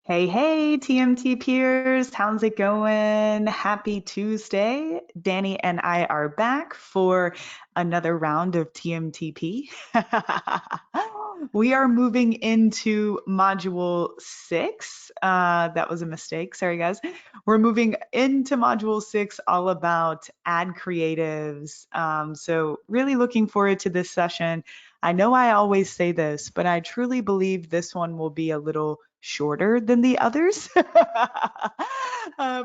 Hey, hey, TMT peers, how's it going? Happy Tuesday. Danny and I are back for another round of TMTP. We are moving into module 6. That was a mistake. Sorry, guys. We're moving into module 6, all about ad creatives. So, really looking forward to this session. I know I always say this, but I truly believe this one will be a little shorter than the others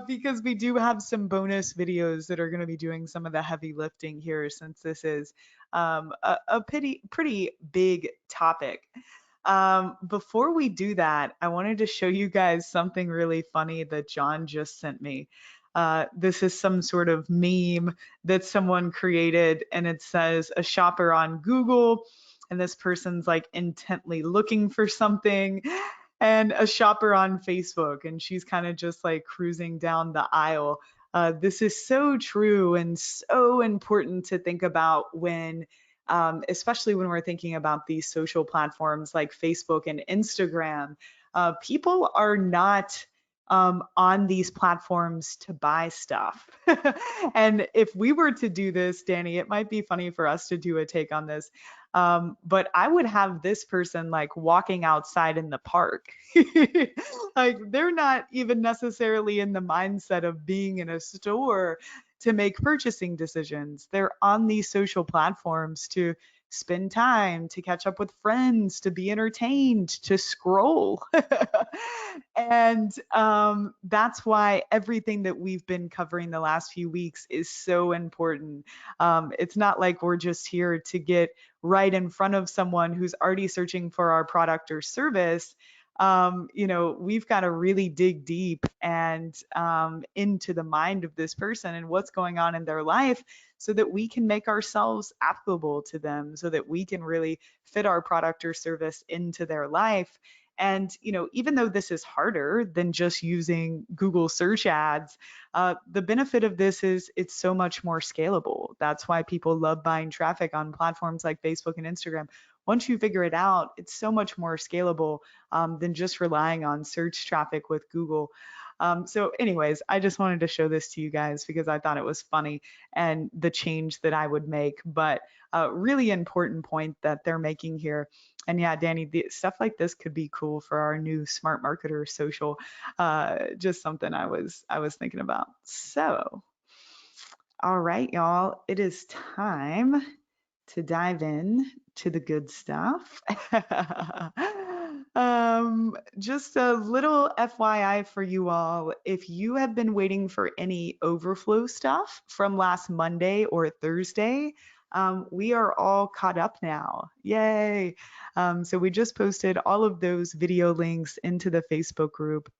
because we do have some bonus videos that are going to be doing some of the heavy lifting here since this is a pretty big topic. Before we do that, I wanted to show you guys something really funny that John just sent me. This is some sort of meme that someone created, and it says a shopper on Google, and this person's like intently looking for something, and a shopper on Facebook, and she's kind of just like cruising down the aisle. This is so true and so important to think about when, especially when we're thinking about these social platforms like Facebook and Instagram. People are not on these platforms to buy stuff. And if we were to do this, Danny, it might be funny for us to do a take on this. But I would have this person like walking outside in the park. Like they're not even necessarily in the mindset of being in a store to make purchasing decisions. They're on these social platforms to spend time, to catch up with friends, to be entertained, to scroll. And that's why everything that we've been covering the last few weeks is so important. It's not like we're just here to get right in front of someone who's already searching for our product or service. We've got to really dig deep and into the mind of this person and what's going on in their life so that we can make ourselves applicable to them, so that we can really fit our product or service into their life. And, even though this is harder than just using Google search ads, the benefit of this is it's so much more scalable. That's why people love buying traffic on platforms like Facebook and Instagram. Once you figure it out, it's so much more scalable than just relying on search traffic with Google. So, anyways, I just wanted to show this to you guys because I thought it was funny and the change that I would make. But really important point that they're making here. And yeah, Danny, stuff like this could be cool for our new smart marketer social. Just something I was thinking about. So, all right, y'all, it is time to dive in to the good stuff. Just a little FYI for you all. If you have been waiting for any overflow stuff from last Monday or Thursday, we are all caught up now. Yay. So we just posted all of those video links into the Facebook group.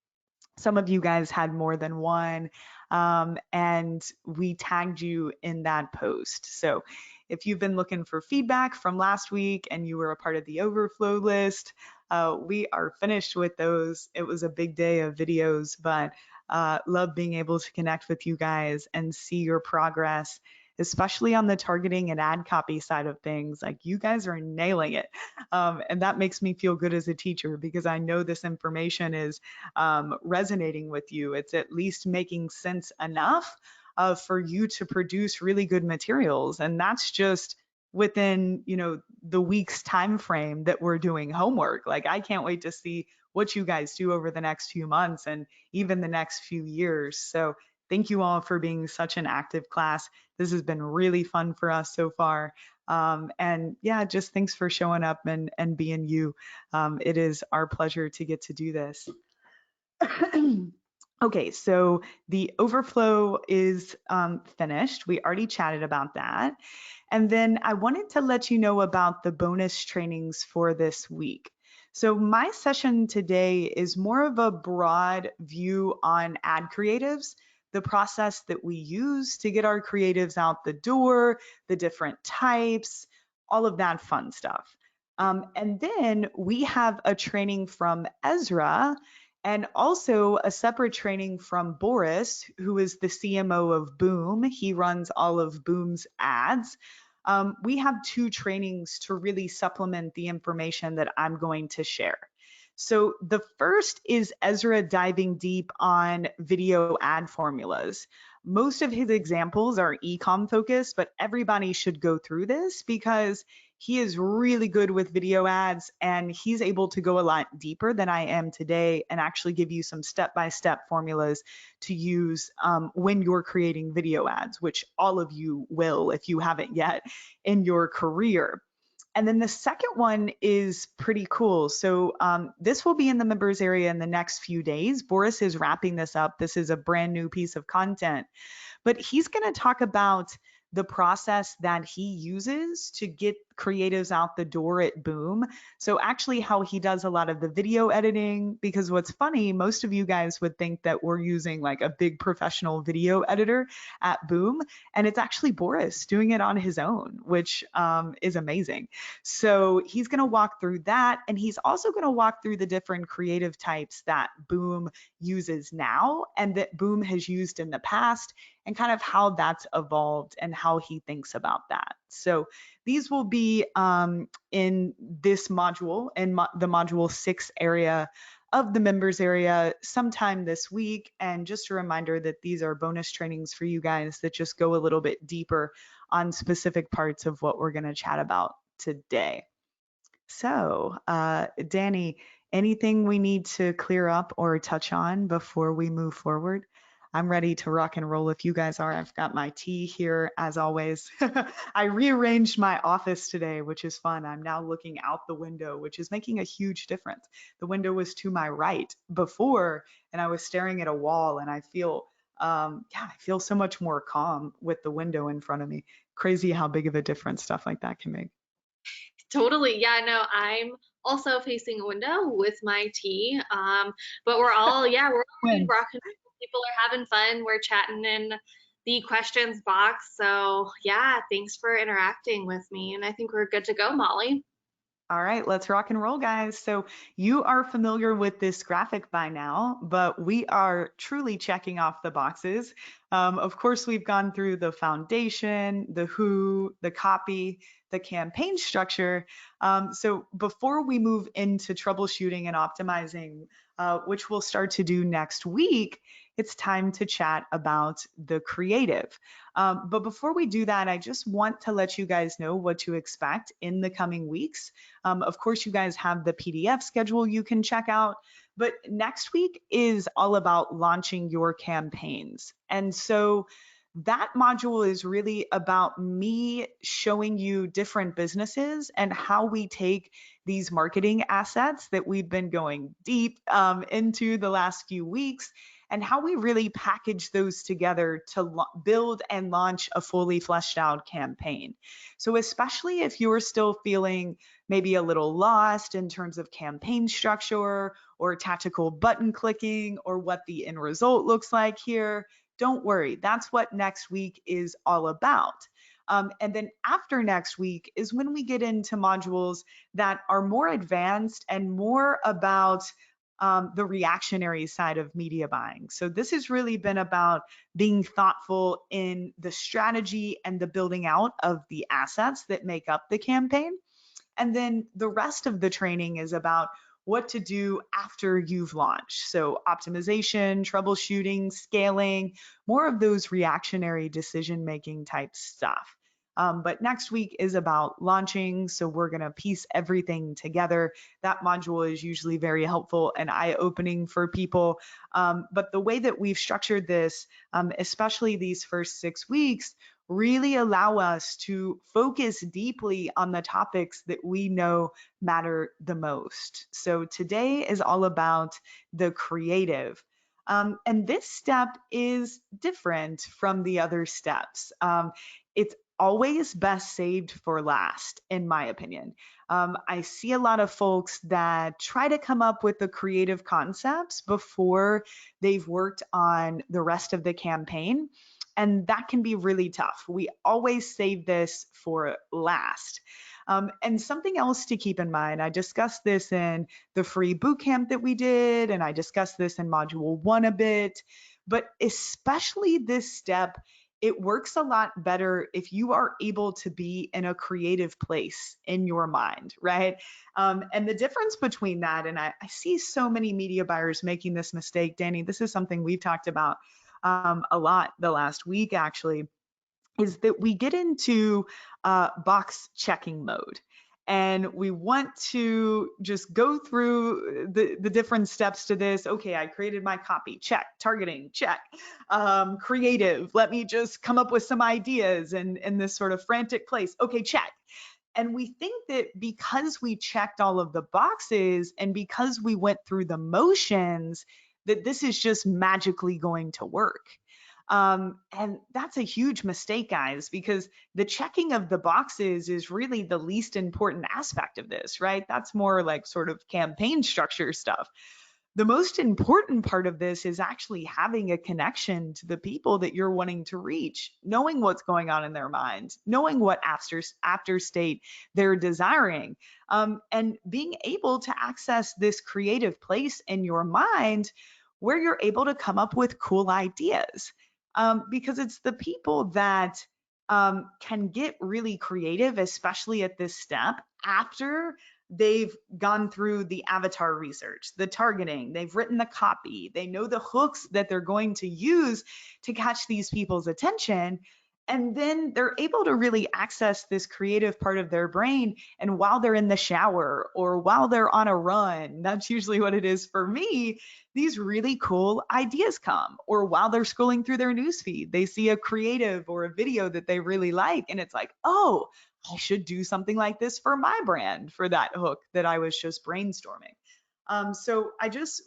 Some of you guys had more than one, and we tagged you in that post. So if you've been looking for feedback from last week and you were a part of the overflow list, we are finished with those. It was a big day of videos, but love being able to connect with you guys and see your progress, especially on the targeting and ad copy side of things. Like you guys are nailing it. And that makes me feel good as a teacher because I know this information is resonating with you. It's at least making sense enough for you to produce really good materials. And that's just within, the week's time frame that we're doing homework. Like I can't wait to see what you guys do over the next few months and even the next few years. So thank you all for being such an active class. This has been really fun for us so far. And yeah, just thanks for showing up and being you. It is our pleasure to get to do this. Okay, so the overflow is finished. We already chatted about that. And then I wanted to let you know about the bonus trainings for this week. So my session today is more of a broad view on ad creatives, the process that we use to get our creatives out the door, the different types, all of that fun stuff. And then we have a training from Ezra and also a separate training from Boris, who is the CMO of Boom. He runs all of Boom's ads. We have two trainings to really supplement the information that I'm going to share. So the first is Ezra diving deep on video ad formulas. Most of his examples are ecom focused, but everybody should go through this because he is really good with video ads and he's able to go a lot deeper than I am today and actually give you some step by step formulas to use when you're creating video ads, which all of you will if you haven't yet in your career. And then the second one is pretty cool. So this will be in the members area in the next few days. Boris is wrapping this up. This is a brand new piece of content, but he's going to talk about the process that he uses to get creatives out the door at Boom. So actually how he does a lot of the video editing, because what's funny, most of you guys would think that we're using like a big professional video editor at Boom, and it's actually Boris doing it on his own, which is amazing. So he's going to walk through that, and he's also going to walk through the different creative types that Boom uses now and that Boom has used in the past, and kind of how that's evolved and how he thinks about that. So these will be in this module, in the module 6 area of the members area sometime this week. And just a reminder that these are bonus trainings for you guys that just go a little bit deeper on specific parts of what we're going to chat about today. So, Danny, anything we need to clear up or touch on before we move forward? I'm ready to rock and roll if you guys are. I've got my tea here as always. I rearranged my office today, which is fun. I'm now looking out the window, which is making a huge difference. The window was to my right before, and I was staring at a wall, and I feel, I feel so much more calm with the window in front of me. Crazy how big of a difference stuff like that can make. Totally. Yeah, no, I'm also facing a window with my tea. But we're all, yeah, we're all Wins. rocking. People are having fun. We're chatting in the questions box. So yeah, thanks for interacting with me. And I think we're good to go, Molly. All right, let's rock and roll, guys. So you are familiar with this graphic by now, but we are truly checking off the boxes. Of course, we've gone through the foundation, the who, the copy, the campaign structure. So before we move into troubleshooting and optimizing, which we'll start to do next week, it's time to chat about the creative. But before we do that, I just want to let you guys know what to expect in the coming weeks. Of course, you guys have the PDF schedule you can check out, but next week is all about launching your campaigns. And so that module is really about me showing you different businesses and how we take these marketing assets that we've been going deep into the last few weeks and how we really package those together to build and launch a fully fleshed out campaign. So, especially if you're still feeling maybe a little lost in terms of campaign structure or tactical button clicking or what the end result looks like here, don't worry. That's what next week is all about. And then after next week is when we get into modules that are more advanced and more about the reactionary side of media buying. So this has really been about being thoughtful in the strategy and the building out of the assets that make up the campaign. And then the rest of the training is about what to do after you've launched. So optimization, troubleshooting, scaling, more of those reactionary decision-making type stuff. But next week is about launching. So we're going to piece everything together. That module is usually very helpful and eye-opening for people. But the way that we've structured this, especially these first 6 weeks, really allow us to focus deeply on the topics that we know matter the most. So today is all about the creative. And this step is different from the other steps. It's always best saved for last, in my opinion. I see a lot of folks that try to come up with the creative concepts before they've worked on the rest of the campaign. And that can be really tough. We always save this for last. And something else to keep in mind, I discussed this in the free bootcamp that we did, and I discussed this in module 1 a bit, but especially this step it works a lot better if you are able to be in a creative place in your mind, right? And the difference between that, and I see so many media buyers making this mistake, Danny, this is something we've talked about a lot the last week, actually, is that we get into box checking mode. And we want to just go through the different steps to this. Okay, I created my copy, check. Targeting, check. Creative, let me just come up with some ideas in this sort of frantic place. Okay, check. And we think that because we checked all of the boxes and because we went through the motions, that this is just magically going to work. And that's a huge mistake, guys, because the checking of the boxes is really the least important aspect of this, right? That's more like sort of campaign structure stuff. The most important part of this is actually having a connection to the people that you're wanting to reach, knowing what's going on in their minds, knowing what after state they're desiring, and being able to access this creative place in your mind where you're able to come up with cool ideas. Because it's the people that can get really creative, especially at this step after they've gone through the avatar research, the targeting, they've written the copy, they know the hooks that they're going to use to catch these people's attention. And then they're able to really access this creative part of their brain. And while they're in the shower or while they're on a run, that's usually what it is for me, these really cool ideas come. Or while they're scrolling through their newsfeed, they see a creative or a video that they really like. And it's like, oh, I should do something like this for my brand for that hook that I was just brainstorming. So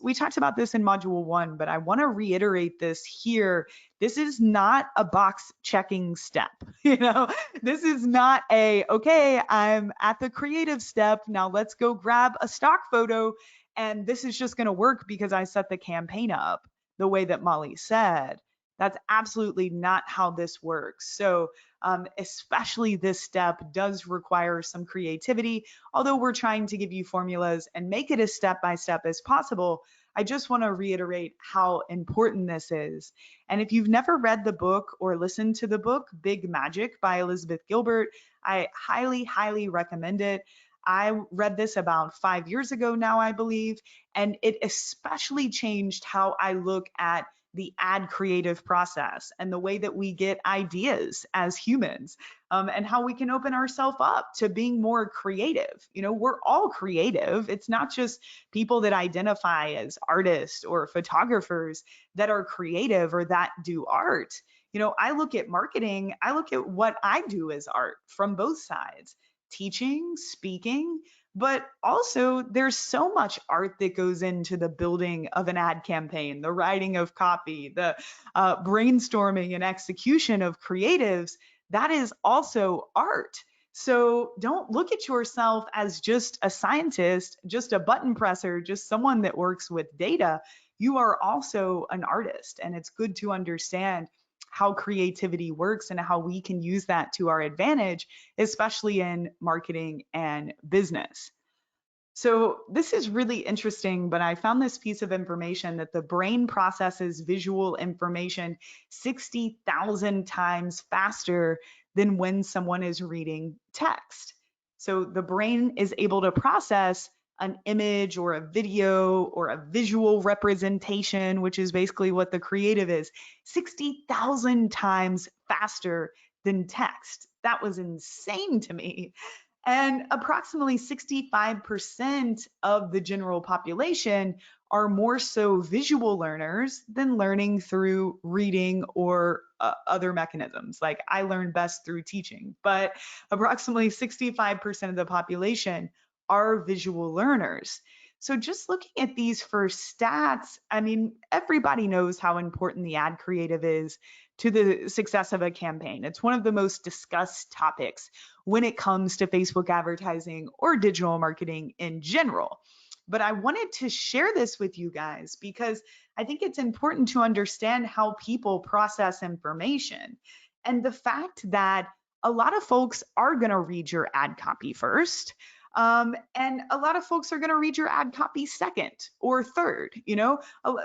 we talked about this in module one, but I want to reiterate this here. This is not a box checking step. This is not okay, I'm at the creative step. Now let's go grab a stock photo. And this is just going to work because I set the campaign up the way that Molly said. That's absolutely not how this works. So, especially this step does require some creativity. Although we're trying to give you formulas and make it as step by step as possible, I just want to reiterate how important this is. And if you've never read the book or listened to the book, Big Magic by Elizabeth Gilbert, I highly, highly recommend it. I read this about 5 years ago now, I believe, and it especially changed how I look at the ad creative process and the way that we get ideas as humans, and how we can open ourselves up to being more creative. We're all creative. It's not just people that identify as artists or photographers that are creative or that do art. I look at marketing, I look at what I do as art from both sides, teaching, speaking, but also there's so much art that goes into the building of an ad campaign, the writing of copy, the brainstorming and execution of creatives. That is also art. So don't look at yourself as just a scientist, just a button presser, just someone that works with data. You are also an artist, and it's good to understand how creativity works and how we can use that to our advantage, especially in marketing and business. So this is really interesting, but I found this piece of information that the brain processes visual information 60,000 times faster than when someone is reading text. So the brain is able to process an image or a video or a visual representation, which is basically what the creative is, 60,000 times faster than text. That was insane to me. And approximately 65% of the general population are more so visual learners than learning through reading or other mechanisms. Like I learn best through teaching, but approximately 65% of the population are visual learners. So just looking at these first stats, I mean, everybody knows how important the ad creative is to the success of a campaign. It's one of the most discussed topics when it comes to Facebook advertising or digital marketing in general. But I wanted to share this with you guys because I think it's important to understand how people process information and the fact that a lot of folks are going to read your ad copy first. And a lot of folks are going to read your ad copy second or third.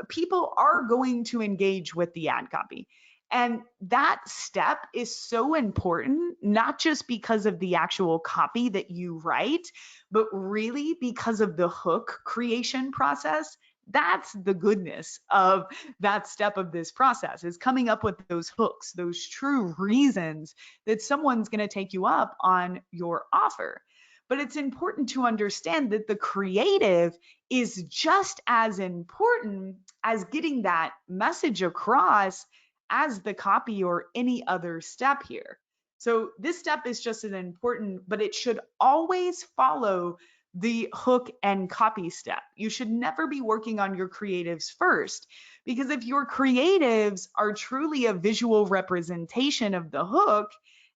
People are going to engage with the ad copy. And that step is so important, not just because of the actual copy that you write, but really because of the hook creation process. That's the goodness of that step of this process, is coming up with those hooks, those true reasons that someone's going to take you up on your offer. But it's important to understand that the creative is just as important as getting that message across as the copy or any other step here. So this step is just as important, but it should always follow the hook and copy step. You should never be working on your creatives first, because if your creatives are truly a visual representation of the hook,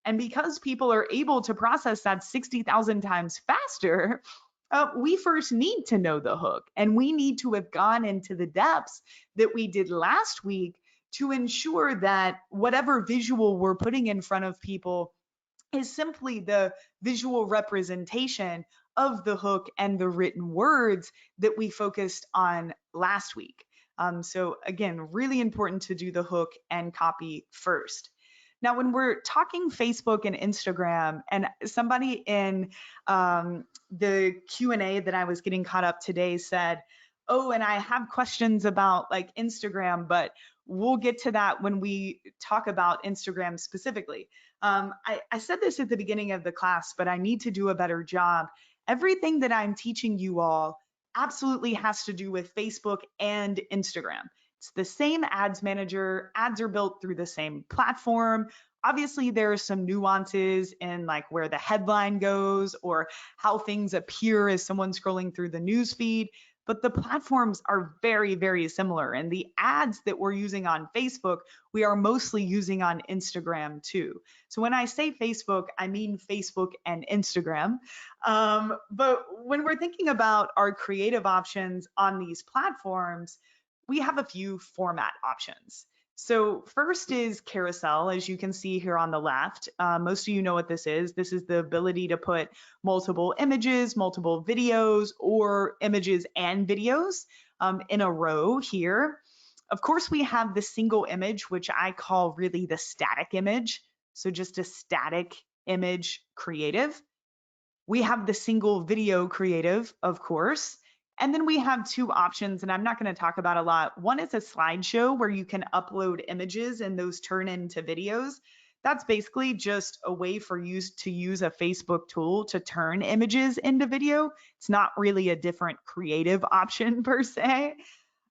and because people are able to process that 60,000 times faster, we first need to know the hook, and we need to have gone into the depths that we did last week to ensure that whatever visual we're putting in front of people is simply the visual representation of the hook and the written words that we focused on last week. So again, really important to do the hook and copy first. Now, when we're talking Facebook and Instagram, and somebody in the Q&A that I was getting caught up today said, "Oh, and I have questions about like Instagram, but we'll get to that when we talk about Instagram specifically." I said this at the beginning of the class, but I need to do a better job. Everything that I'm teaching you all absolutely has to do with Facebook and Instagram. It's the same ads manager. Ads are built through the same platform. Obviously, there are some nuances in like where the headline goes or how things appear as someone scrolling through the news feed, but the platforms are very, very similar. And the ads that we're using on Facebook, we are mostly using on Instagram too. So when I say Facebook, I mean Facebook and Instagram. But when we're thinking about our creative options on these platforms, we have a few format options. So first is carousel, as you can see here on the left. Most of you know what this is. This is the ability to put multiple images, multiple videos, or images and videos in a row here. Of course, we have the single image, which I call really the static image. So just a static image creative. We have the single video creative, of course. And then we have two options, and I'm not going to talk about a lot. One is a slideshow where you can upload images and those turn into videos. That's basically just a way for you to use a Facebook tool to turn images into video. It's not really a different creative option per se.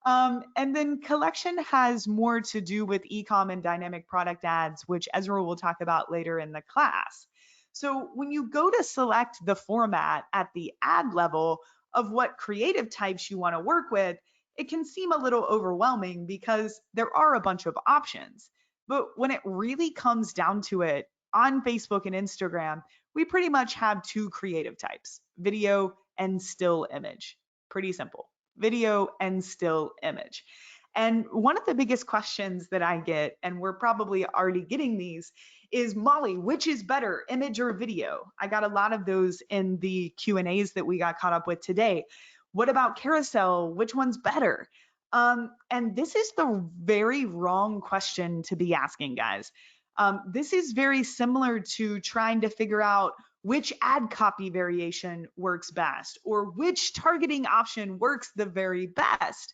And then collection has more to do with e-com and dynamic product ads, which Ezra will talk about later in the class. So when you go to select the format at the ad level of what creative types you want to work with, it can seem a little overwhelming because there are a bunch of options. But when it really comes down to it, on Facebook and Instagram, we pretty much have two creative types: video and still image. Pretty simple. Video and still image. And one of the biggest questions that I get, and we're probably already getting these, is, Molly, which is better, image or video? I got a lot of those in the Q&As that we got caught up with today. What about carousel? Which one's better? And this is the very wrong question to be asking, guys. This is very similar to trying to figure out which ad copy variation works best or which targeting option works the very best.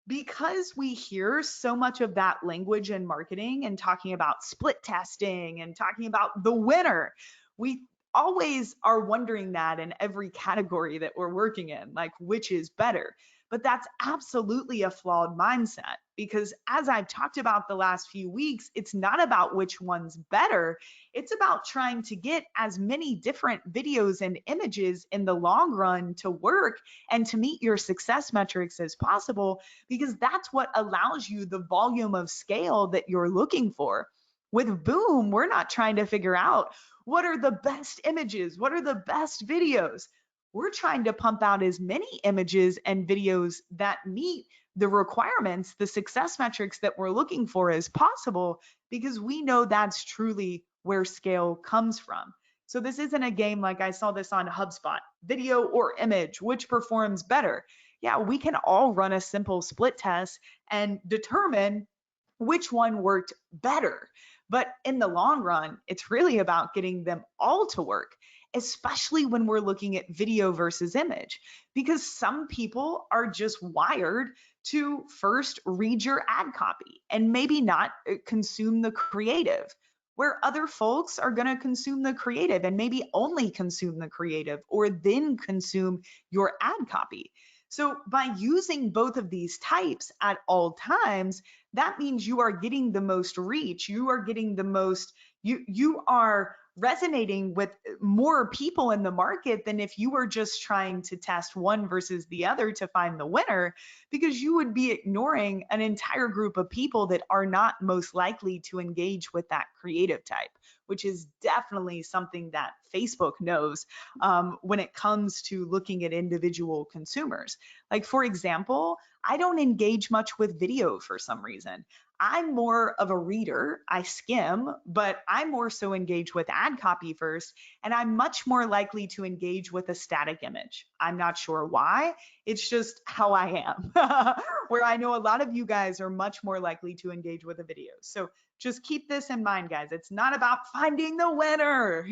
Because we hear so much of that language in marketing and talking about split testing and talking about the winner, we always are wondering that in every category that we're working in, like which is better. But that's absolutely a flawed mindset, because as I've talked about the last few weeks, it's not about which one's better. It's about trying to get as many different videos and images in the long run to work and to meet your success metrics as possible, because that's what allows you the volume of scale that you're looking for. With Boom, we're not trying to figure out what are the best images, what are the best videos. We're trying to pump out as many images and videos that meet the requirements, the success metrics that we're looking for as possible, because we know that's truly where scale comes from. So this isn't a game like I saw this on HubSpot, video or image, which performs better? Yeah, we can all run a simple split test and determine which one worked better. But in the long run, it's really about getting them all to work, especially when we're looking at video versus image, because some people are just wired to first read your ad copy and maybe not consume the creative, where other folks are going to consume the creative and maybe only consume the creative or then consume your ad copy. So by using both of these types at all times, that means you are getting the most reach, you are getting the most, you are resonating with more people in the market than if you were just trying to test one versus the other to find the winner, because you would be ignoring an entire group of people that are not most likely to engage with that creative type, which is definitely something that Facebook knows when it comes to looking at individual consumers. Like, for example, I don't engage much with video for some reason. I'm more of a reader. I skim, but I more so engage with ad copy first, and I'm much more likely to engage with a static image. I'm not sure why. It's just how I am. Where I know a lot of you guys are much more likely to engage with a video. So just keep this in mind, guys. It's not about finding the winner.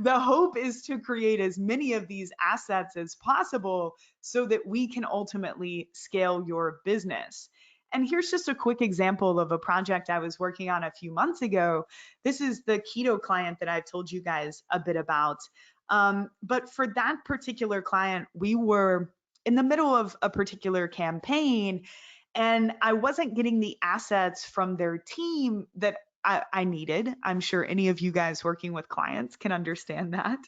The hope is to create as many of these assets as possible so that we can ultimately scale your business. And here's just a quick example of a project I was working on a few months ago. This is the keto client that I've told you guys a bit about. But for that particular client, we were in the middle of a particular campaign, and I wasn't getting the assets from their team that I needed. I'm sure any of you guys working with clients can understand that.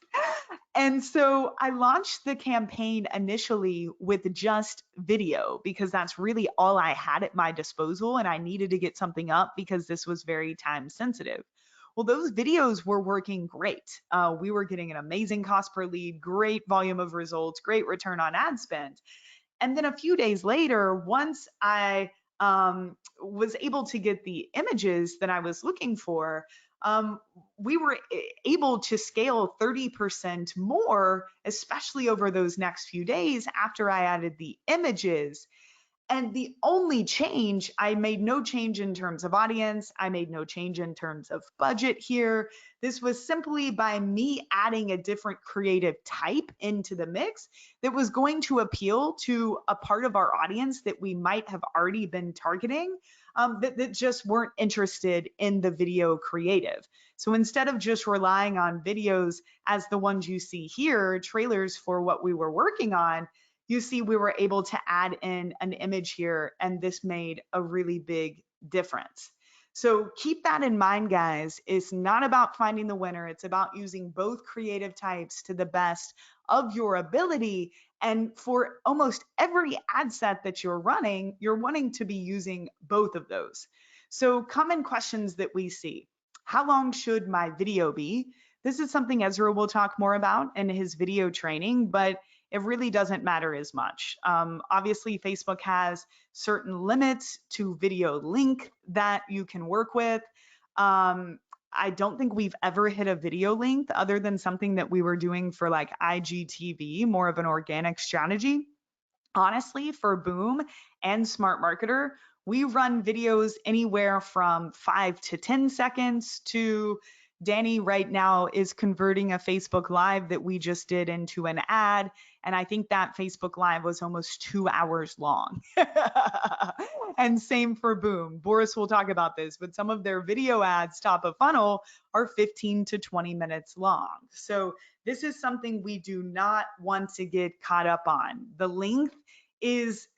And so I launched the campaign initially with just video because that's really all I had at my disposal. And I needed to get something up because this was very time sensitive. Well, those videos were working great. We were getting an amazing cost per lead, great volume of results, great return on ad spend. And then a few days later, once I was able to get the images that I was looking for, um, we were able to scale 30% more, especially over those next few days after I added the images. And the only change, I made no change in terms of audience. I made no change in terms of budget here. This was simply by me adding a different creative type into the mix that was going to appeal to a part of our audience that we might have already been targeting, that just weren't interested in the video creative. So instead of just relying on videos as the ones you see here, trailers for what we were working on, you see we were able to add in an image here, and this made a really big difference. So keep that in mind, guys. It's not about finding the winner. It's about using both creative types to the best of your ability. And for almost every ad set that you're running, you're wanting to be using both of those. So common questions that we see: how long should my video be? This is something Ezra will talk more about in his video training, but it really doesn't matter as much. Obviously, Facebook has certain limits to video link that you can work with. I don't think we've ever hit a video length other than something that we were doing for like IGTV, more of an organic strategy. Honestly, for Boom and Smart Marketer, we run videos anywhere from 5 to 10 seconds to Danny right now is converting a Facebook Live that we just did into an ad. And I think that Facebook Live was almost 2 hours long. And same for Boom. Boris will talk about this, but some of their video ads, top of funnel, are 15 to 20 minutes long. So this is something we do not want to get caught up on. The length is,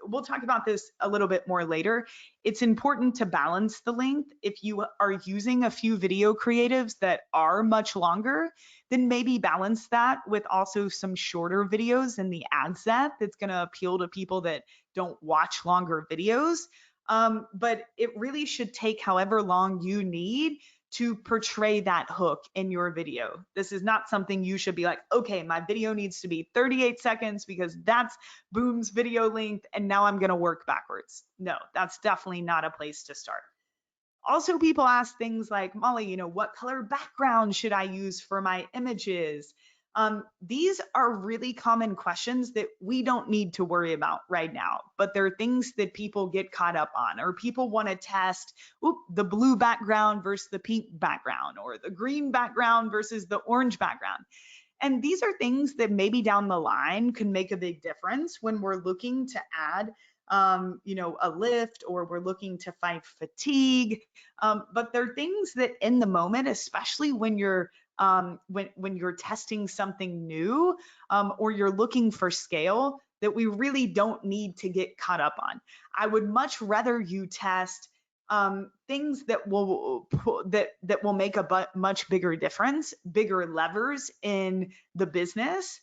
we'll talk about this a little bit more later. It's important to balance the length. If you are using a few video creatives that are much longer, then maybe balance that with also some shorter videos in the ad set that's going to appeal to people that don't watch longer videos. But it really should take however long you need to portray that hook in your video. This is not something you should be like, okay, my video needs to be 38 seconds because that's Boom's video length, and now I'm going to work backwards. No, that's definitely not a place to start. Also, people ask things like, Molly, what color background should I use for my images? These are really common questions that we don't need to worry about right now, but they're things that people get caught up on, or people want to test the blue background versus the pink background, or the green background versus the orange background. And these are things that maybe down the line can make a big difference when we're looking to add, a lift, or we're looking to fight fatigue. But they're things that in the moment, especially when you're testing something new, or you're looking for scale, that we really don't need to get caught up on. I would much rather you test things that will make a much bigger difference, bigger levers in the business,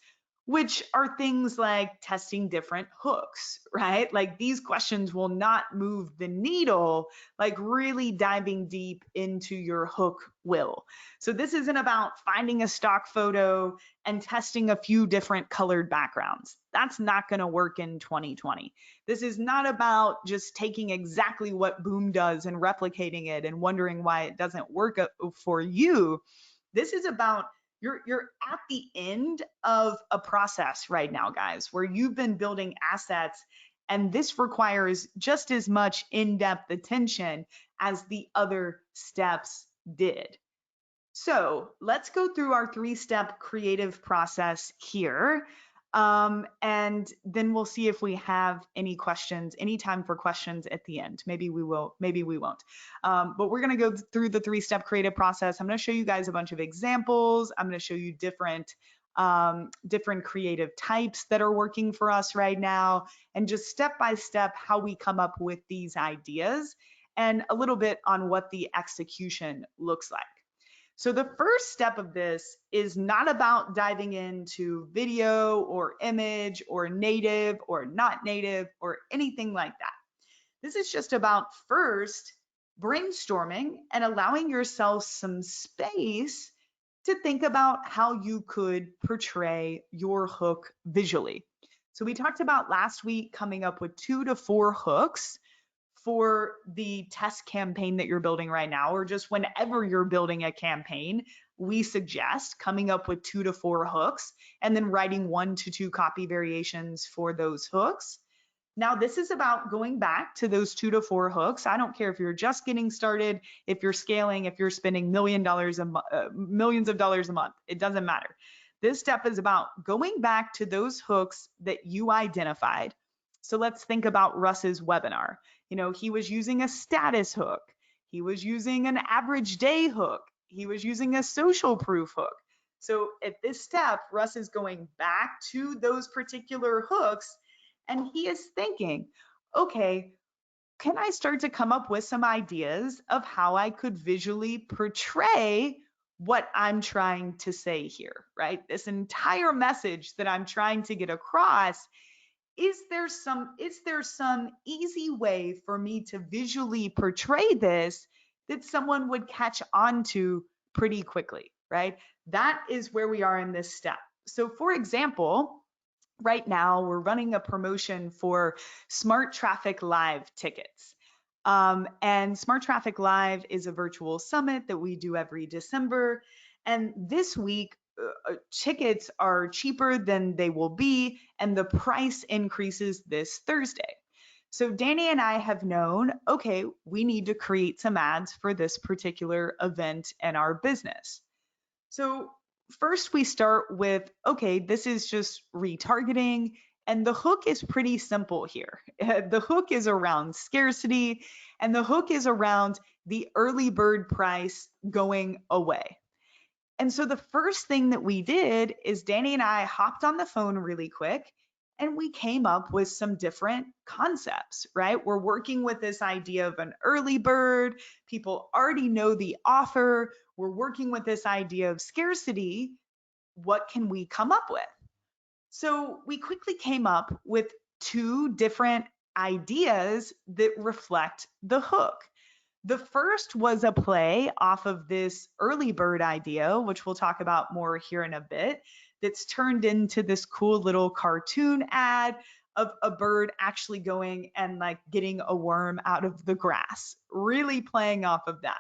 which are things like testing different hooks, right? Like these questions will not move the needle, like really diving deep into your hook will. So this isn't about finding a stock photo and testing a few different colored backgrounds. That's not going to work in 2020. This is not about just taking exactly what Boom does and replicating it and wondering why it doesn't work for you. This is about you're at the end of a process right now, guys, where you've been building assets, and this requires just as much in-depth attention as the other steps did. So let's go through our three-step creative process here. And then we'll see if we have any questions, any time for questions at the end. Maybe we will, maybe we won't. But we're gonna go through the three-step creative process. I'm gonna show you guys a bunch of examples. I'm gonna show you different creative types that are working for us right now, and just step by step how we come up with these ideas, and a little bit on what the execution looks like. So the first step of this is not about diving into video or image or native or not native or anything like that. This is just about first brainstorming and allowing yourself some space to think about how you could portray your hook visually. So we talked about last week coming up with 2 to 4 hooks for the test campaign that you're building right now, or just whenever you're building a campaign. We suggest coming up with 2 to 4 hooks and then writing 1 to 2 copy variations for those hooks. Now, this is about going back to those 2 to 4 hooks. I don't care if you're just getting started, if you're scaling, if you're spending millions of dollars a month, it doesn't matter. This step is about going back to those hooks that you identified. So let's think about Russ's webinar. He was using a status hook. He was using an average day hook. He was using a social proof hook. So at this step, Russ is going back to those particular hooks, and he is thinking, okay, can I start to come up with some ideas of how I could visually portray what I'm trying to say here, right? This entire message that I'm trying to get across, is there some easy way for me to visually portray this that someone would catch on to pretty quickly, right? That is where we are in this step. So for example, right now we're running a promotion for Smart Traffic Live tickets. And Smart Traffic Live is a virtual summit that we do every December. And this week, tickets are cheaper than they will be, and the price increases this Thursday. So Danny and I have known, okay, we need to create some ads for this particular event in our business. So first we start with, okay, this is just retargeting, and the hook is pretty simple here. The hook is around scarcity, and the hook is around the early bird price going away. And so the first thing that we did is Danny and I hopped on the phone really quick, and we came up with some different concepts, right? We're working with this idea of an early bird. People already know the offer. We're working with this idea of scarcity. What can we come up with? So we quickly came up with 2 different ideas that reflect the hook. The first was a play off of this early bird idea, which we'll talk about more here in a bit, that's turned into this cool little cartoon ad of a bird actually going and like getting a worm out of the grass, really playing off of that.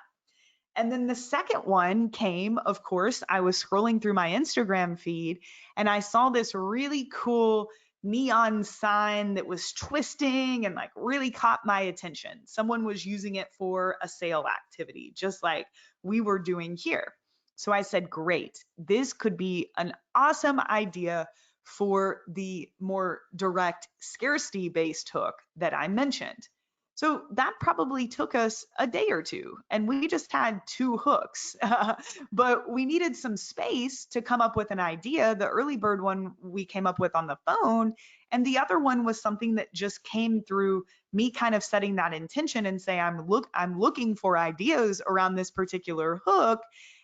And then the second one came, of course, I was scrolling through my Instagram feed and I saw this really cool neon sign that was twisting and like really caught my attention. Someone was using it for a sale activity, just like we were doing here. So I said, great, this could be an awesome idea for the more direct scarcity based hook that I mentioned. So that probably took us a day or two, and we just had two hooks. But we needed some space to come up with an idea. The early bird one we came up with on the phone, and the other one was something that just came through me kind of setting that intention and say I'm looking for ideas around this particular hook,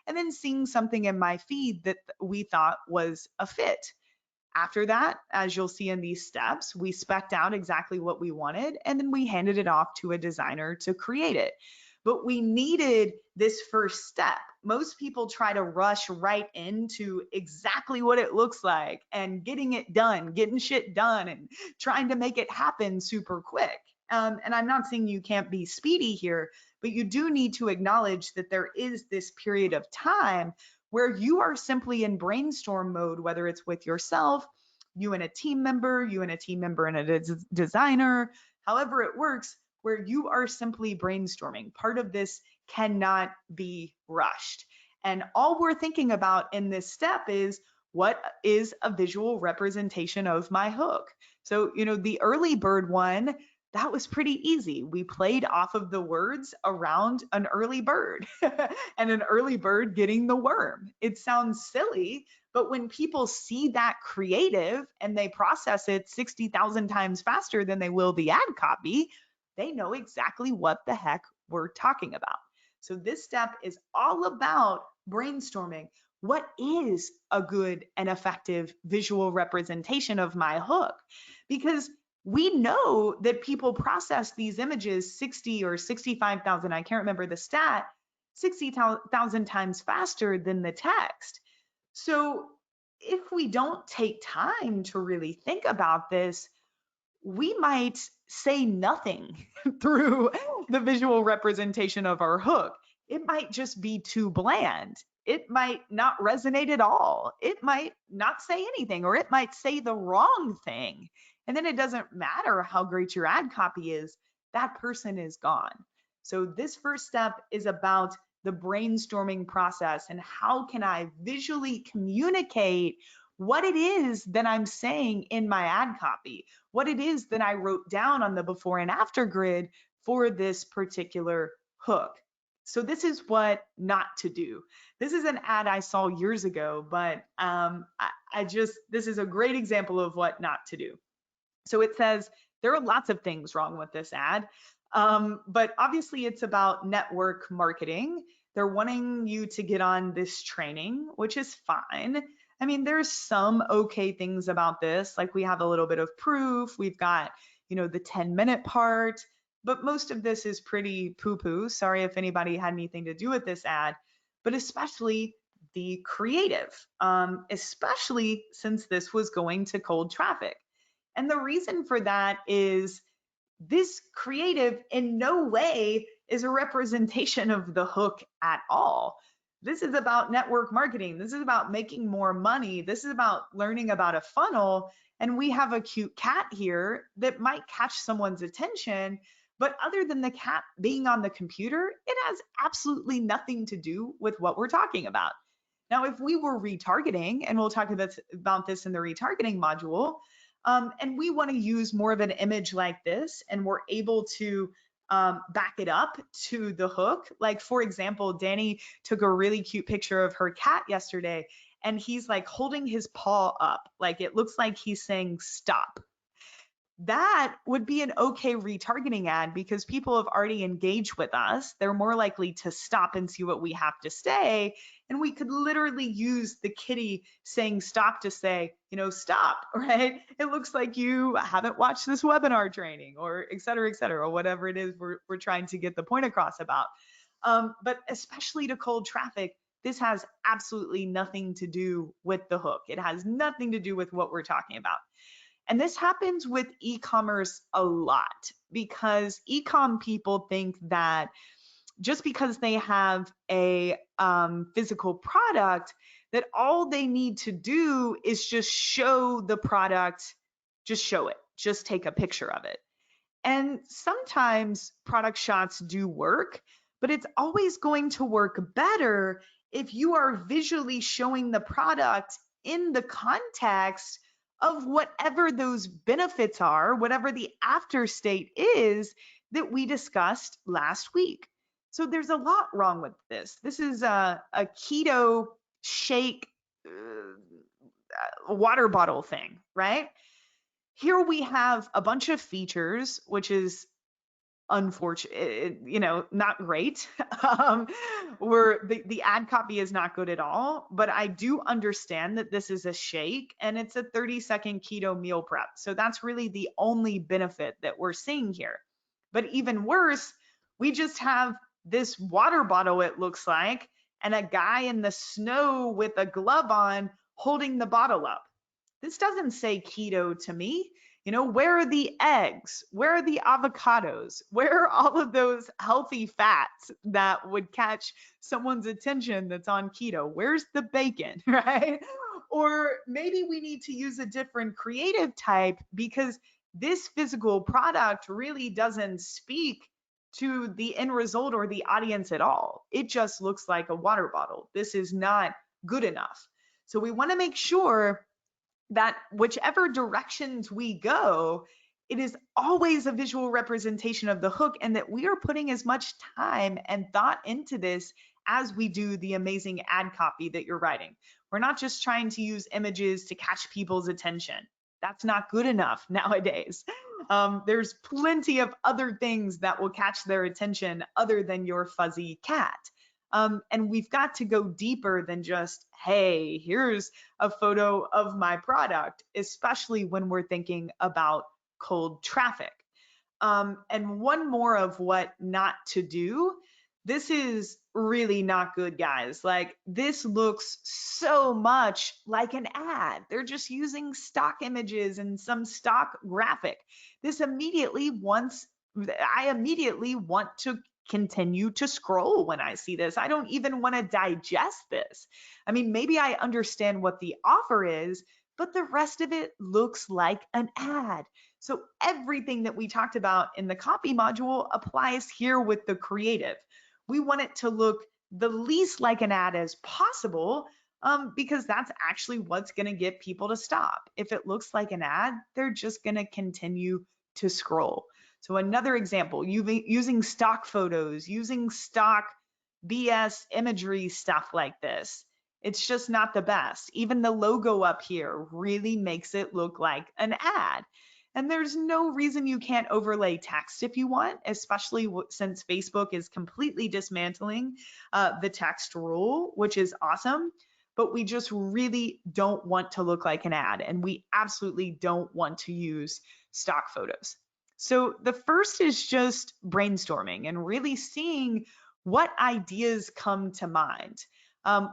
and then seeing something in my feed that we thought was a fit. After that, as you'll see in these steps, we spec'd out exactly what we wanted and then we handed it off to a designer to create it. But we needed this first step. Most people try to rush right into exactly what it looks like and getting it done, getting shit done, and trying to make it happen super quick. And I'm not saying you can't be speedy here, but you do need to acknowledge that there is this period of time where you are simply in brainstorm mode, whether it's with yourself, you and a team member, you and a team member and a designer, however it works, where you are simply brainstorming. Part of this cannot be rushed. And all we're thinking about in this step is what is a visual representation of my hook? So, the early bird one, that was pretty easy. We played off of the words around an early bird and an early bird getting the worm. It sounds silly, but when people see that creative and they process it 60,000 times faster than they will the ad copy, they know exactly what the heck we're talking about. So this step is all about brainstorming. What is a good and effective visual representation of my hook? Because we know that people process these images 60 or 65,000, I can't remember the stat, 60,000 times faster than the text. So if we don't take time to really think about this, we might say nothing through the visual representation of our hook. It might just be too bland. It might not resonate at all. It might not say anything, or it might say the wrong thing. And then it doesn't matter how great your ad copy is, that person is gone. So, this first step is about the brainstorming process and how can I visually communicate what it is that I'm saying in my ad copy, what it is that I wrote down on the before and after grid for this particular hook. So this is what not to do. This is an ad I saw years ago, but this is a great example of what not to do. So it says there are lots of things wrong with this ad, but obviously it's about network marketing. They're wanting you to get on this training, which is fine. I mean, there's some okay things about this, like we have a little bit of proof. We've got, the 10-minute part, but most of this is pretty poo-poo. Sorry if anybody had anything to do with this ad, but especially the creative, especially since this was going to cold traffic. And the reason for that is this creative in no way is a representation of the hook at all. This is about network marketing. This is about making more money. This is about learning about a funnel. And we have a cute cat here that might catch someone's attention. But other than the cat being on the computer, it has absolutely nothing to do with what we're talking about. Now, if we were retargeting, and we'll talk about this in the retargeting module, and we want to use more of an image like this, and we're able to back it up to the hook. Like, for example, Danny took a really cute picture of her cat yesterday, and he's like holding his paw up. Like, it looks like he's saying stop. That would be an okay retargeting ad because people have already engaged with us. They're more likely to stop and see what we have to say. And we could literally use the kitty saying stop to say, stop, right? It looks like you haven't watched this webinar training, or et cetera, or whatever it is we're trying to get the point across about. But especially to cold traffic, this has absolutely nothing to do with the hook. It has nothing to do with what we're talking about. And this happens with e-commerce a lot because e-com people think that just because they have a physical product, that all they need to do is just show the product, just show it, just take a picture of it. And sometimes product shots do work, but it's always going to work better if you are visually showing the product in the context of whatever those benefits are, whatever the after state is that we discussed last week. So there's a lot wrong with this. This is a keto shake water bottle thing, right? Here we have a bunch of features, which is unfortunate, not great. um, where the ad copy is not good at all, but I do understand that this is a shake and it's a 30-second keto meal prep. So that's really the only benefit that we're seeing here. But even worse, we just have this water bottle, it looks like, and a guy in the snow with a glove on holding the bottle up. This doesn't say keto to me. Where are the eggs? Where are the avocados? Where are all of those healthy fats that would catch someone's attention that's on keto? Where's the bacon, right? Or maybe we need to use a different creative type because this physical product really doesn't speak to the end result or the audience at all. It just looks like a water bottle. This is not good enough. So we want to make sure that whichever directions we go, it is always a visual representation of the hook, and that we are putting as much time and thought into this as we do the amazing ad copy that you're writing. We're not just trying to use images to catch people's attention. That's not good enough nowadays. There's plenty of other things that will catch their attention other than your fuzzy cat. And we've got to go deeper than just, hey, here's a photo of my product, especially when we're thinking about cold traffic. And one more of what not to do. This is really not good, guys. Like, this looks so much like an ad. They're just using stock images and some stock graphic. I immediately want to continue to scroll when I see this. I don't even want to digest this. I mean, maybe I understand what the offer is, but the rest of it looks like an ad. So everything that we talked about in the copy module applies here with the creative. We want it to look the least like an ad as possible, because that's actually what's going to get people to stop. If it looks like an ad, they're just going to continue to scroll. So another example, using stock photos, using stock BS imagery, stuff like this. It's just not the best. Even the logo up here really makes it look like an ad. And there's no reason you can't overlay text if you want, especially since Facebook is completely dismantling the text rule, which is awesome. But we just really don't want to look like an ad, and we absolutely don't want to use stock photos. So the first is just brainstorming and really seeing what ideas come to mind.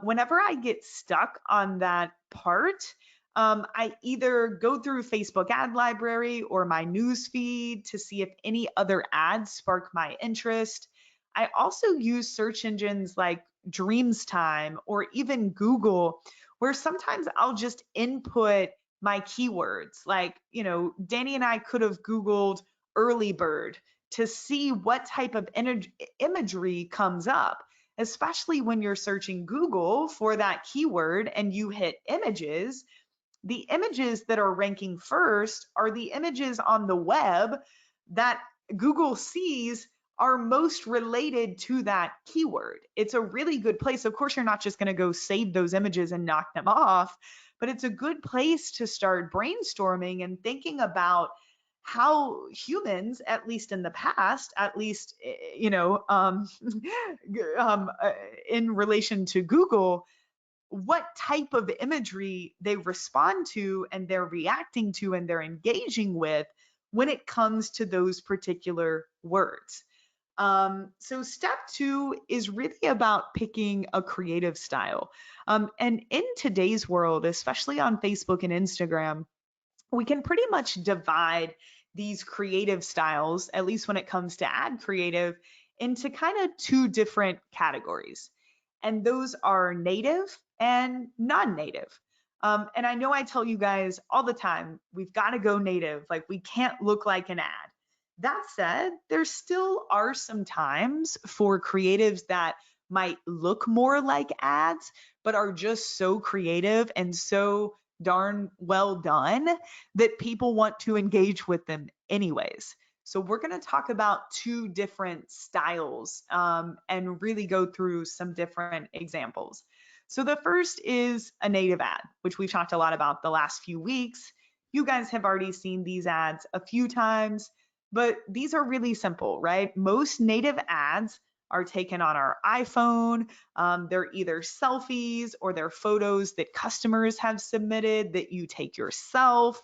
Whenever I get stuck on that part, I either go through Facebook ad library or my news feed to see if any other ads spark my interest. I also use search engines like Dreamstime or even Google, where sometimes I'll just input my keywords. Like, Danny and I could have Googled early bird to see what type of imagery comes up, especially when you're searching Google for that keyword and you hit images. The images that are ranking first are the images on the web that Google sees are most related to that keyword. It's a really good place. Of course, you're not just going to go save those images and knock them off, but it's a good place to start brainstorming and thinking about how humans, at least in the past, at least, in relation to Google, what type of imagery they respond to and they're reacting to and they're engaging with when it comes to those particular words. So step 2 is really about picking a creative style. And in today's world, especially on Facebook and Instagram, we can pretty much divide these creative styles, at least when it comes to ad creative, into kind of two different categories. And those are native and non-native. And I know I tell you guys all the time, we've got to go native. Like we can't look like an ad. That said, there still are some times for creatives that might look more like ads, but are just so creative and so darn well done that people want to engage with them anyways. So we're going to talk about two different styles and really go through some different examples. So the first is a native ad, which we've talked a lot about the last few weeks. You guys have already seen these ads a few times, but these are really simple, right? Most native ads are taken on our iPhone. They're either selfies or they're photos that customers have submitted that you take yourself.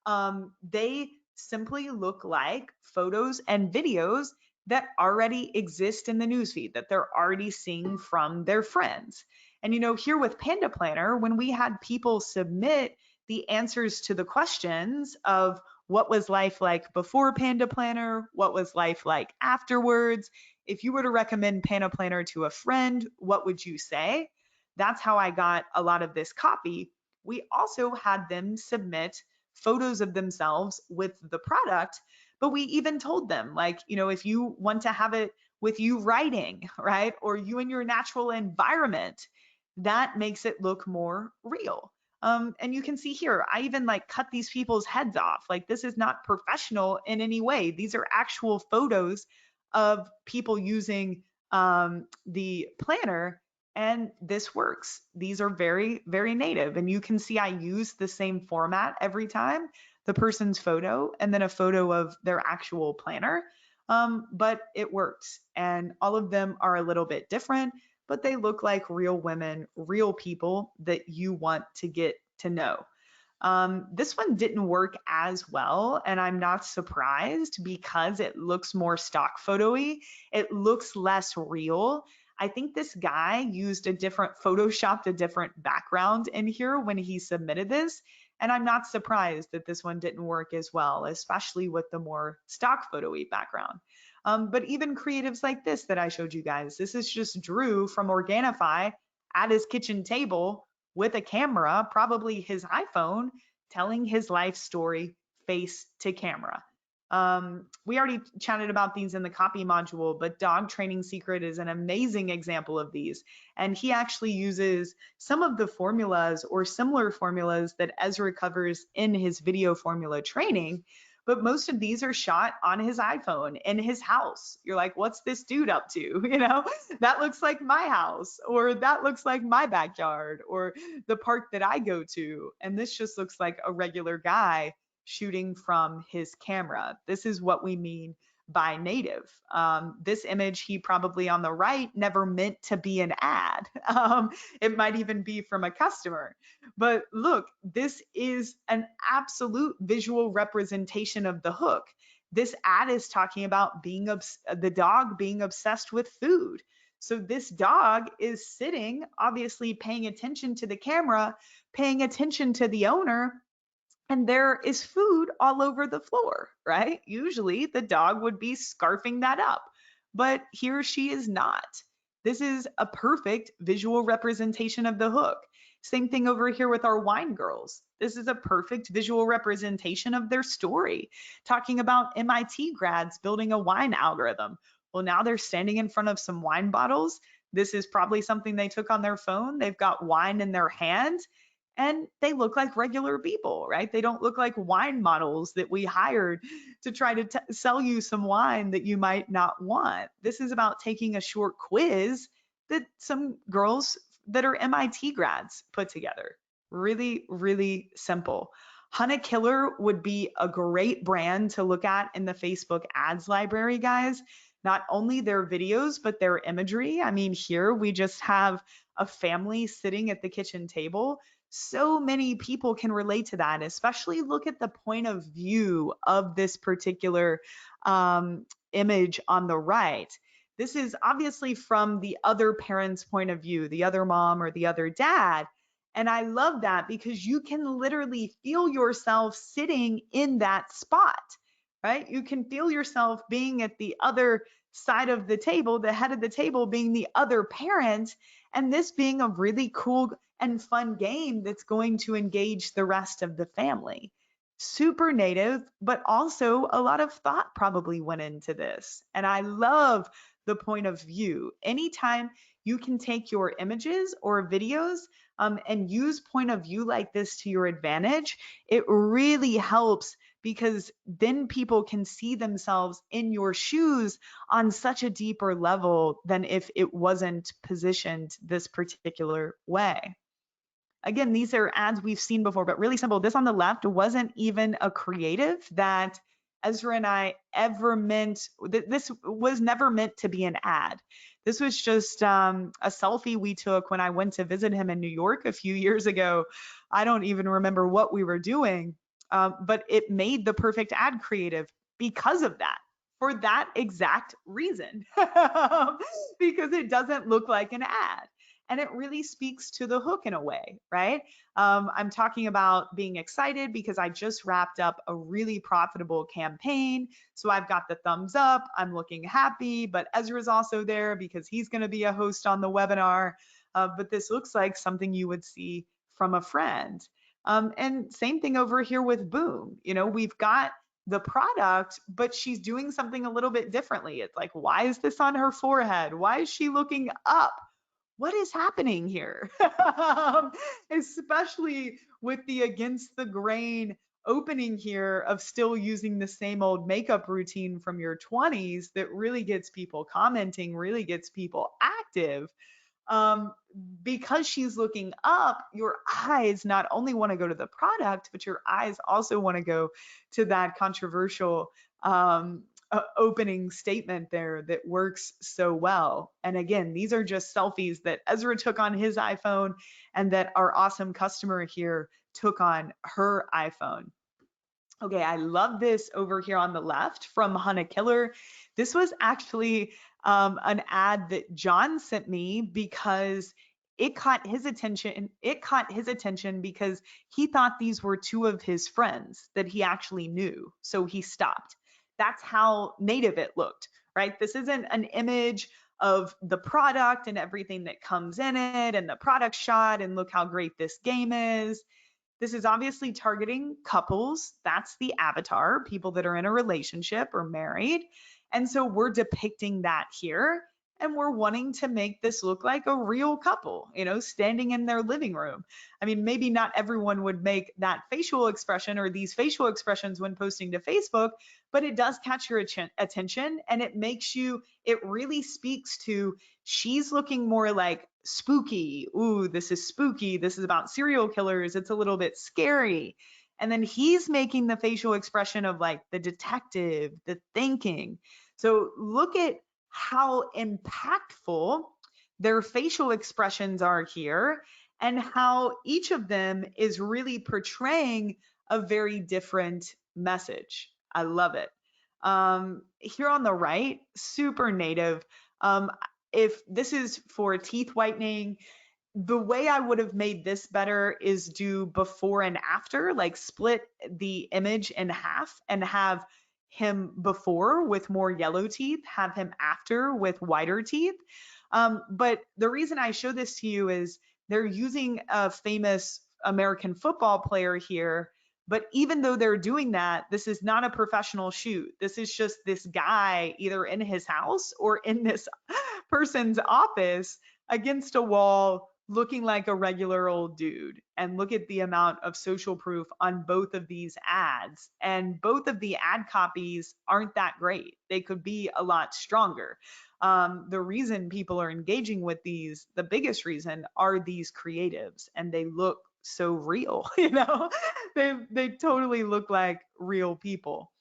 They simply look like photos and videos that already exist in the newsfeed, that they're already seeing from their friends. And here with Panda Planner, when we had people submit the answers to the questions of what was life like before Panda Planner, what was life like afterwards, if you were to recommend Panda Planner to a friend, what would you say? That's how I got a lot of this copy. We also had them submit photos of themselves with the product, but we even told them, like, if you want to have it with you writing, right, or you in your natural environment, that makes it look more real. And you can see here, I even like cut these people's heads off. Like, this is not professional in any way. These are actual photos of people using the planner, and this works. These are very, very native. And you can see I use the same format every time, the person's photo and then a photo of their actual planner. But it works. And all of them are a little bit different, but they look like real women, real people that you want to get to know. This one didn't work as well, and I'm not surprised because it looks more stock photo-y. It looks less real. I think this guy used photoshopped a different background in here when he submitted this, and I'm not surprised that this one didn't work as well, especially with the more stock photo-y background. But even creatives like this that I showed you guys, this is just Drew from Organifi at his kitchen table with a camera, probably his iPhone, telling his life story face to camera. We already chatted about these in the copy module, but Dog Training Secret is an amazing example of these. And he actually uses some of the formulas or similar formulas that Ezra covers in his video formula training, but most of these are shot on his iPhone in his house. You're like, what's this dude up to? That looks like my house, or that looks like my backyard, or the park that I go to. And this just looks like a regular guy shooting from his camera. This is what we mean by native. This image, he probably on the right never meant to be an ad. It might even be from a customer. But look, this is an absolute visual representation of the hook. This ad is talking about the dog being obsessed with food. So this dog is sitting, obviously paying attention to the camera, paying attention to the owner, and there is food all over the floor, right? Usually the dog would be scarfing that up, but here she is not. This is a perfect visual representation of the hook. Same thing over here with our wine girls. This is a perfect visual representation of their story, talking about MIT grads building a wine algorithm. Well, now they're standing in front of some wine bottles. This is probably something they took on their phone. They've got wine in their hand, and they look like regular people, right? They don't look like wine models that we hired to try to sell you some wine that you might not want. This is about taking a short quiz that some girls that are MIT grads put together. Really, really simple. Hunna Killer would be a great brand to look at in the Facebook ads library, guys. Not only their videos, but their imagery. I mean, here we just have a family sitting at the kitchen table. So many people can relate to that, especially look at the point of view of this particular image on the right. This is obviously from the other parent's point of view, the other mom or the other dad. And I love that because you can literally feel yourself sitting in that spot, right? You can feel yourself being at the other side of the table, the head of the table being the other parent, and this being a really cool and fun game that's going to engage the rest of the family. Super native, but also a lot of thought probably went into this. And I love the point of view. Anytime you can take your images or videos and use point of view like this to your advantage, it really helps because then people can see themselves in your shoes on such a deeper level than if it wasn't positioned this particular way. Again, these are ads we've seen before, but really simple. This on the left wasn't even a creative that Ezra and I ever meant. This was never meant to be an ad. This was just a selfie we took when I went to visit him in New York a few years ago. I don't even remember what we were doing, but it made the perfect ad creative because of that, for that exact reason, because it doesn't look like an ad and it really speaks to the hook in a way, right? I'm talking about being excited because I just wrapped up a really profitable campaign. So I've got the thumbs up, I'm looking happy, but Ezra's also there because he's going to be a host on the webinar. But this looks like something you would see from a friend. And same thing over here with Boom. You know, we've got the product, but she's doing something a little bit differently. It's like, why is this on her forehead? Why is she looking up? What is happening here? Especially with the against the grain opening here of still using the same old makeup routine from your 20s that really gets people commenting, really gets people active. Um, because she's looking up, your eyes not only want to go to the product, but your eyes also want to go to that controversial opening statement there that works so well. And again, these are just selfies that Ezra took on his iPhone and that our awesome customer here took on her iPhone. Okay, I love this over here on the left from Hunna Killer. This was actually an ad that John sent me because it caught his attention. It caught his attention because he thought these were two of his friends that he actually knew. So he stopped. That's how native it looked, right? This isn't an image of the product and everything that comes in it and the product shot and look how great this game is. This is obviously targeting couples. That's the avatar, people that are in a relationship or married. And so we're depicting that here. And we're wanting to make this look like a real couple, you know, standing in their living room. I mean, maybe not everyone would make that facial expression or these facial expressions when posting to Facebook, but it does catch your attention and it makes you, it really speaks to she's looking more like spooky. Ooh, this is spooky. This is about serial killers. It's a little bit scary. And then he's making the facial expression of like the detective, the thinking. So look at how impactful their facial expressions are here and how each of them is really portraying a very different message. I love it. Here on the right, super native. Um, if this is for teeth whitening, the way I would have made this better is do before and after, like split the image in half and have him before with more yellow teeth, have him after with whiter teeth. But the reason I show this to you is they're using a famous American football player here. But even though they're doing that, this is not a professional shoot. This is just this guy either in his house or in this person's office against a wall looking like a regular old dude. And look at the amount of social proof on both of these ads. And both of the ad copies aren't that great. They could be a lot stronger. The reason people are engaging with these, the biggest reason, are these creatives, and they look so real. You know, they totally look like real people.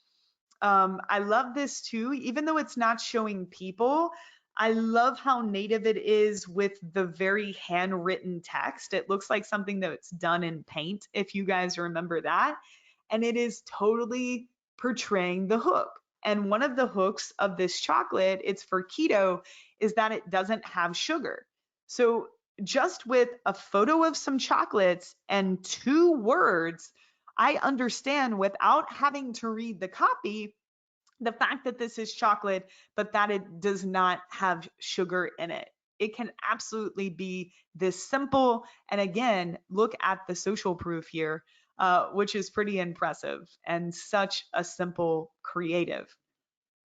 I love this too, even though it's not showing people. I love how native it is with the very handwritten text. It looks like something that's done in paint, if you guys remember that. And it is totally portraying the hook. And one of the hooks of this chocolate, it's for keto, is that it doesn't have sugar. So just with a photo of some chocolates and two words, I understand without having to read the copy the fact that this is chocolate, but that it does not have sugar in it. It can absolutely be this simple. And again, look at the social proof here, which is pretty impressive and such a simple creative.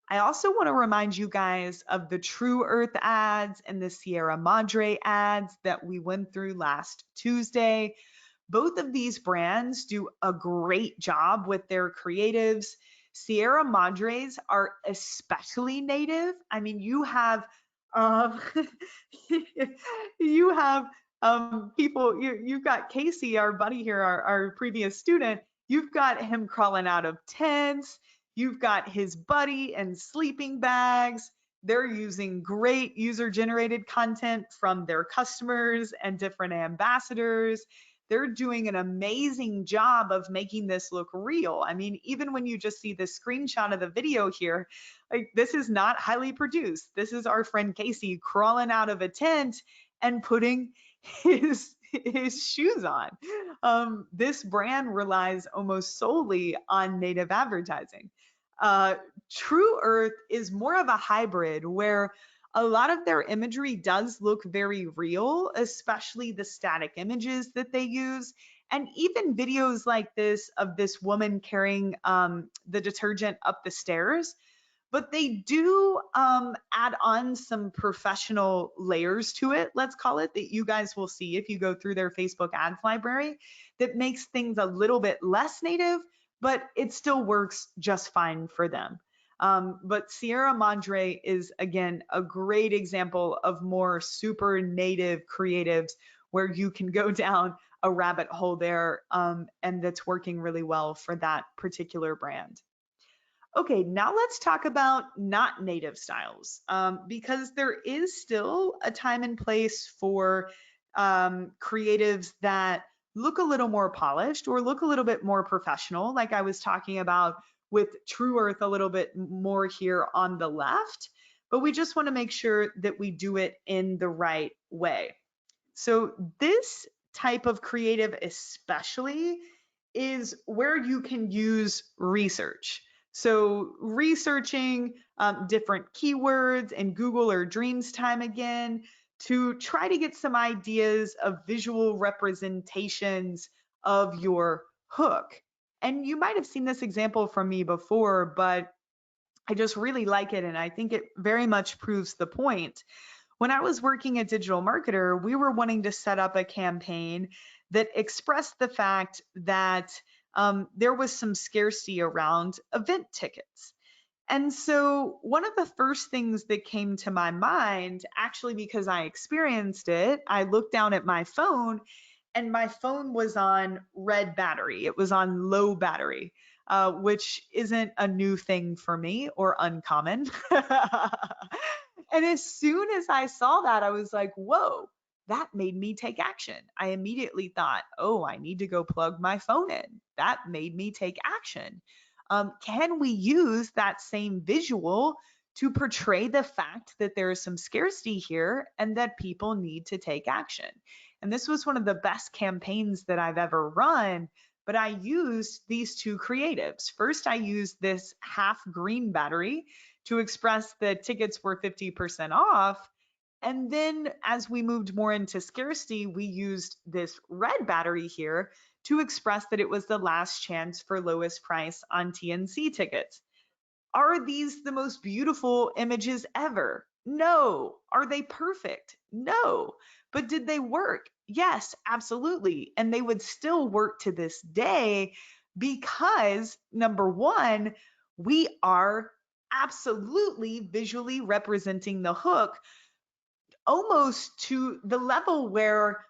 I also want to remind you guys of the True Earth ads and the Sierra Madre ads that we went through last Tuesday. Both of these brands do a great job with their creatives. Sierra Madres are especially native. I mean, you have um, you have people. You've got Casey, our buddy here, our previous student. You've got him crawling out of tents. You've got his buddy and sleeping bags. They're using great user generated content from their customers and different ambassadors. They're doing an amazing job of making this look real. I mean, even when you just see the screenshot of the video here, like this is not highly produced. This is our friend Casey crawling out of a tent and putting his shoes on. This brand relies almost solely on native advertising. Uh, True Earth is more of a hybrid where a lot of their imagery does look very real, especially the static images that they use. And even videos like this of this woman carrying the detergent up the stairs, but they do add on some professional layers to it, let's call it, that you guys will see if you go through their Facebook ads library, that makes things a little bit less native, but it still works just fine for them. But Sierra Madre is, again, a great example of more super native creatives where you can go down a rabbit hole there, and that's working really well for that particular brand. Okay, now let's talk about not native styles, because there is still a time and place for creatives that look a little more polished or look a little bit more professional, like I was talking about with True Earth a little bit more here on the left. But we just want to make sure that we do it in the right way. So this type of creative especially is where you can use research. So researching different keywords in Google or Dreams time again to try to get some ideas of visual representations of your hook. And you might have seen this example from me before, but I just really like it. And I think it very much proves the point. When I was working at Digital Marketer, we were wanting to set up a campaign that expressed the fact that there was some scarcity around event tickets. And so, one of the first things that came to my mind, actually, because I experienced it, I looked down at my phone and my phone was on red battery. It was on low battery, which isn't a new thing for me or uncommon. And as soon as I saw that, I was like, whoa, that made me take action. I immediately thought, oh, I need to go plug my phone in. That made me take action. Can we use that same visual to portray the fact that there is some scarcity here and that people need to take action? And this was one of the best campaigns that I've ever run. But I used these two creatives. First, I used this half green battery to express that tickets were 50% off. And then as we moved more into scarcity, we used this red battery here to express that it was the last chance for lowest price on TNC tickets. Are these the most beautiful images ever? No. Are they perfect? No. But did they work? Yes, absolutely. And they would still work to this day because, number one, we are absolutely visually representing the hook almost to the level where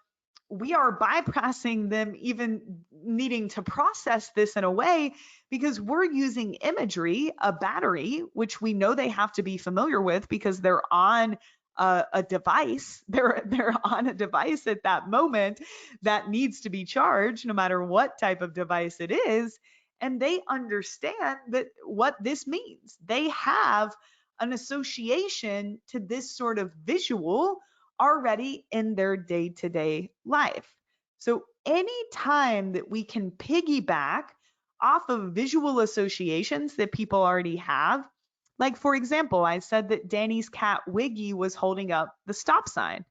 we are bypassing them even needing to process this in a way because we're using imagery, a battery, which we know they have to be familiar with because they're on a device. They're on a device at that moment that needs to be charged, no matter what type of device it is. And they understand that what this means. They have an association to this sort of visual already in their day to day life. So, anytime that we can piggyback off of visual associations that people already have, Like, for example, I said that Danny's cat Wiggy was holding up the stop sign.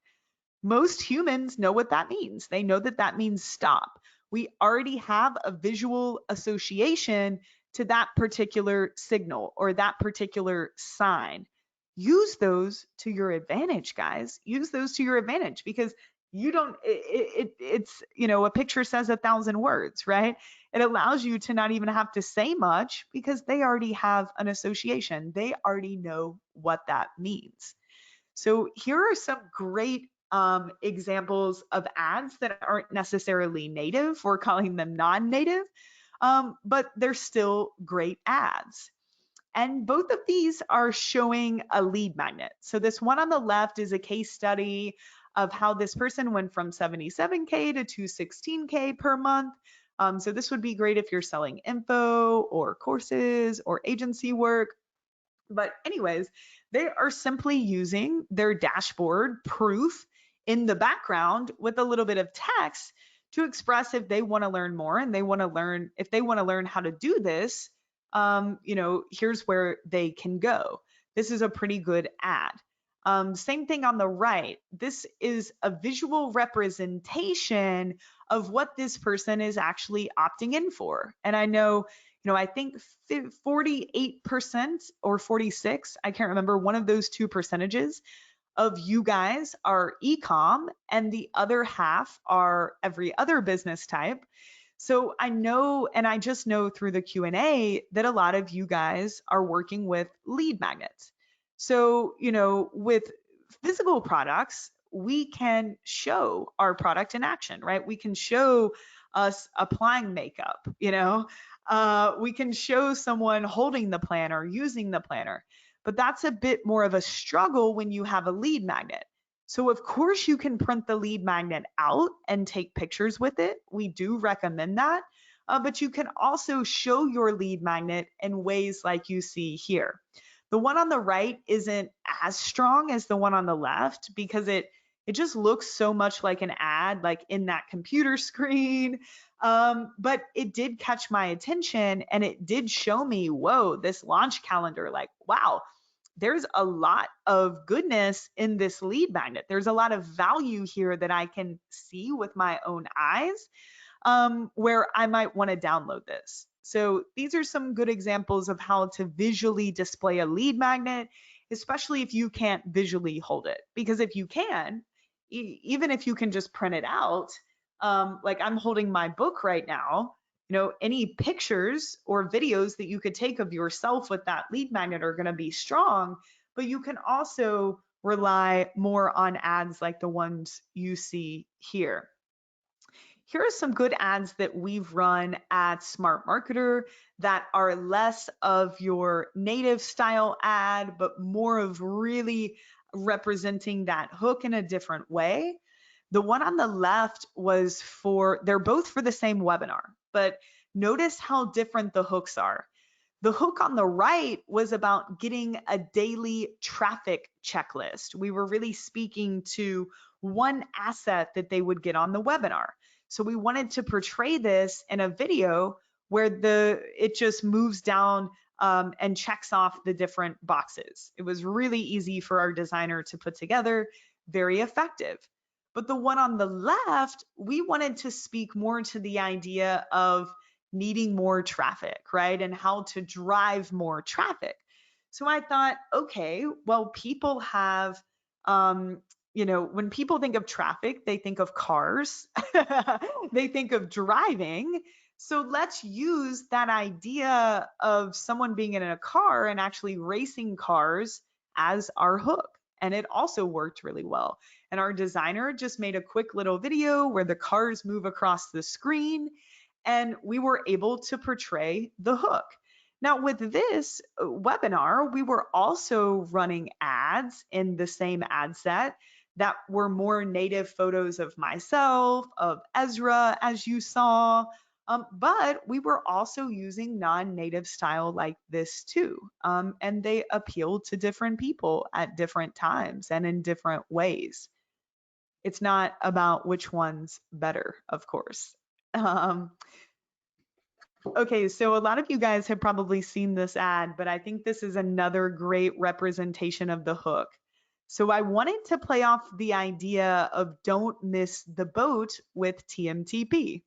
Most humans know what that means. They know that that means stop. We already have a visual association to that particular signal or that particular sign. Use those to your advantage, guys. Use those to your advantage because you don't it's a picture says 1,000 words, right? It allows you to not even have to say much because they already have an association. They already know what that means. So here are some great examples of ads that aren't necessarily native. We're calling them non-native, but they're still great ads. And both of these are showing a lead magnet. So this one on the left is a case study of how this person went from 77K to 216K per month. So this would be great if you're selling info or courses or agency work. But, anyways, they are simply using their dashboard proof in the background with a little bit of text to express if they want to learn more and if they want to learn how to do this, here's where they can go. This is a pretty good ad. Same thing on the right. This is a visual representation of what this person is actually opting in for. And I know I think 48% or 46, I can't remember, one of those two percentages of you guys are e-com and the other half are every other business type. So I know, and I just know through the Q&A that a lot of you guys are working with lead magnets. So, with physical products, we can show our product in action, right? We can show us applying makeup, we can show someone holding the planner, using the planner, but that's a bit more of a struggle when you have a lead magnet. So of course you can print the lead magnet out and take pictures with it. We do recommend that. But you can also show your lead magnet in ways like you see here. The one on the right isn't as strong as the one on the left because it just looks so much like an ad, like in that computer screen. But it did catch my attention and it did show me, whoa, this launch calendar, like, wow, there's a lot of goodness in this lead magnet. There's a lot of value here that I can see with my own eyes, where I might want to download this. So these are some good examples of how to visually display a lead magnet, especially if you can't visually hold it. Because if you can, even if you can just print it out, like I'm holding my book right now, any pictures or videos that you could take of yourself with that lead magnet are going to be strong, but you can also rely more on ads like the ones you see here. Here are some good ads that we've run at Smart Marketer that are less of your native style ad, but more of really representing that hook in a different way. The one on the left they're both for the same webinar, but notice how different the hooks are. The hook on the right was about getting a daily traffic checklist. We were really speaking to one asset that they would get on the webinar. So we wanted to portray this in a video where it just moves down and checks off the different boxes. It was really easy for our designer to put together, very effective. But the one on the left, we wanted to speak more to the idea of needing more traffic, right? And how to drive more traffic. So I thought, okay, well, people have, when people think of traffic, they think of cars, they think of driving. So let's use that idea of someone being in a car and actually racing cars as our hook. And it also worked really well. And our designer just made a quick little video where the cars move across the screen and we were able to portray the hook. Now, with this webinar, we were also running ads in the same ad set that were more native photos of myself, of Ezra, as you saw, but we were also using non-native style like this too. And they appealed to different people at different times and in different ways. It's not about which one's better, of course. Um, Okay, so a lot of you guys have probably seen this ad, but I think this is another great representation of the hook. So I wanted to play off the idea of don't miss the boat with TMTP.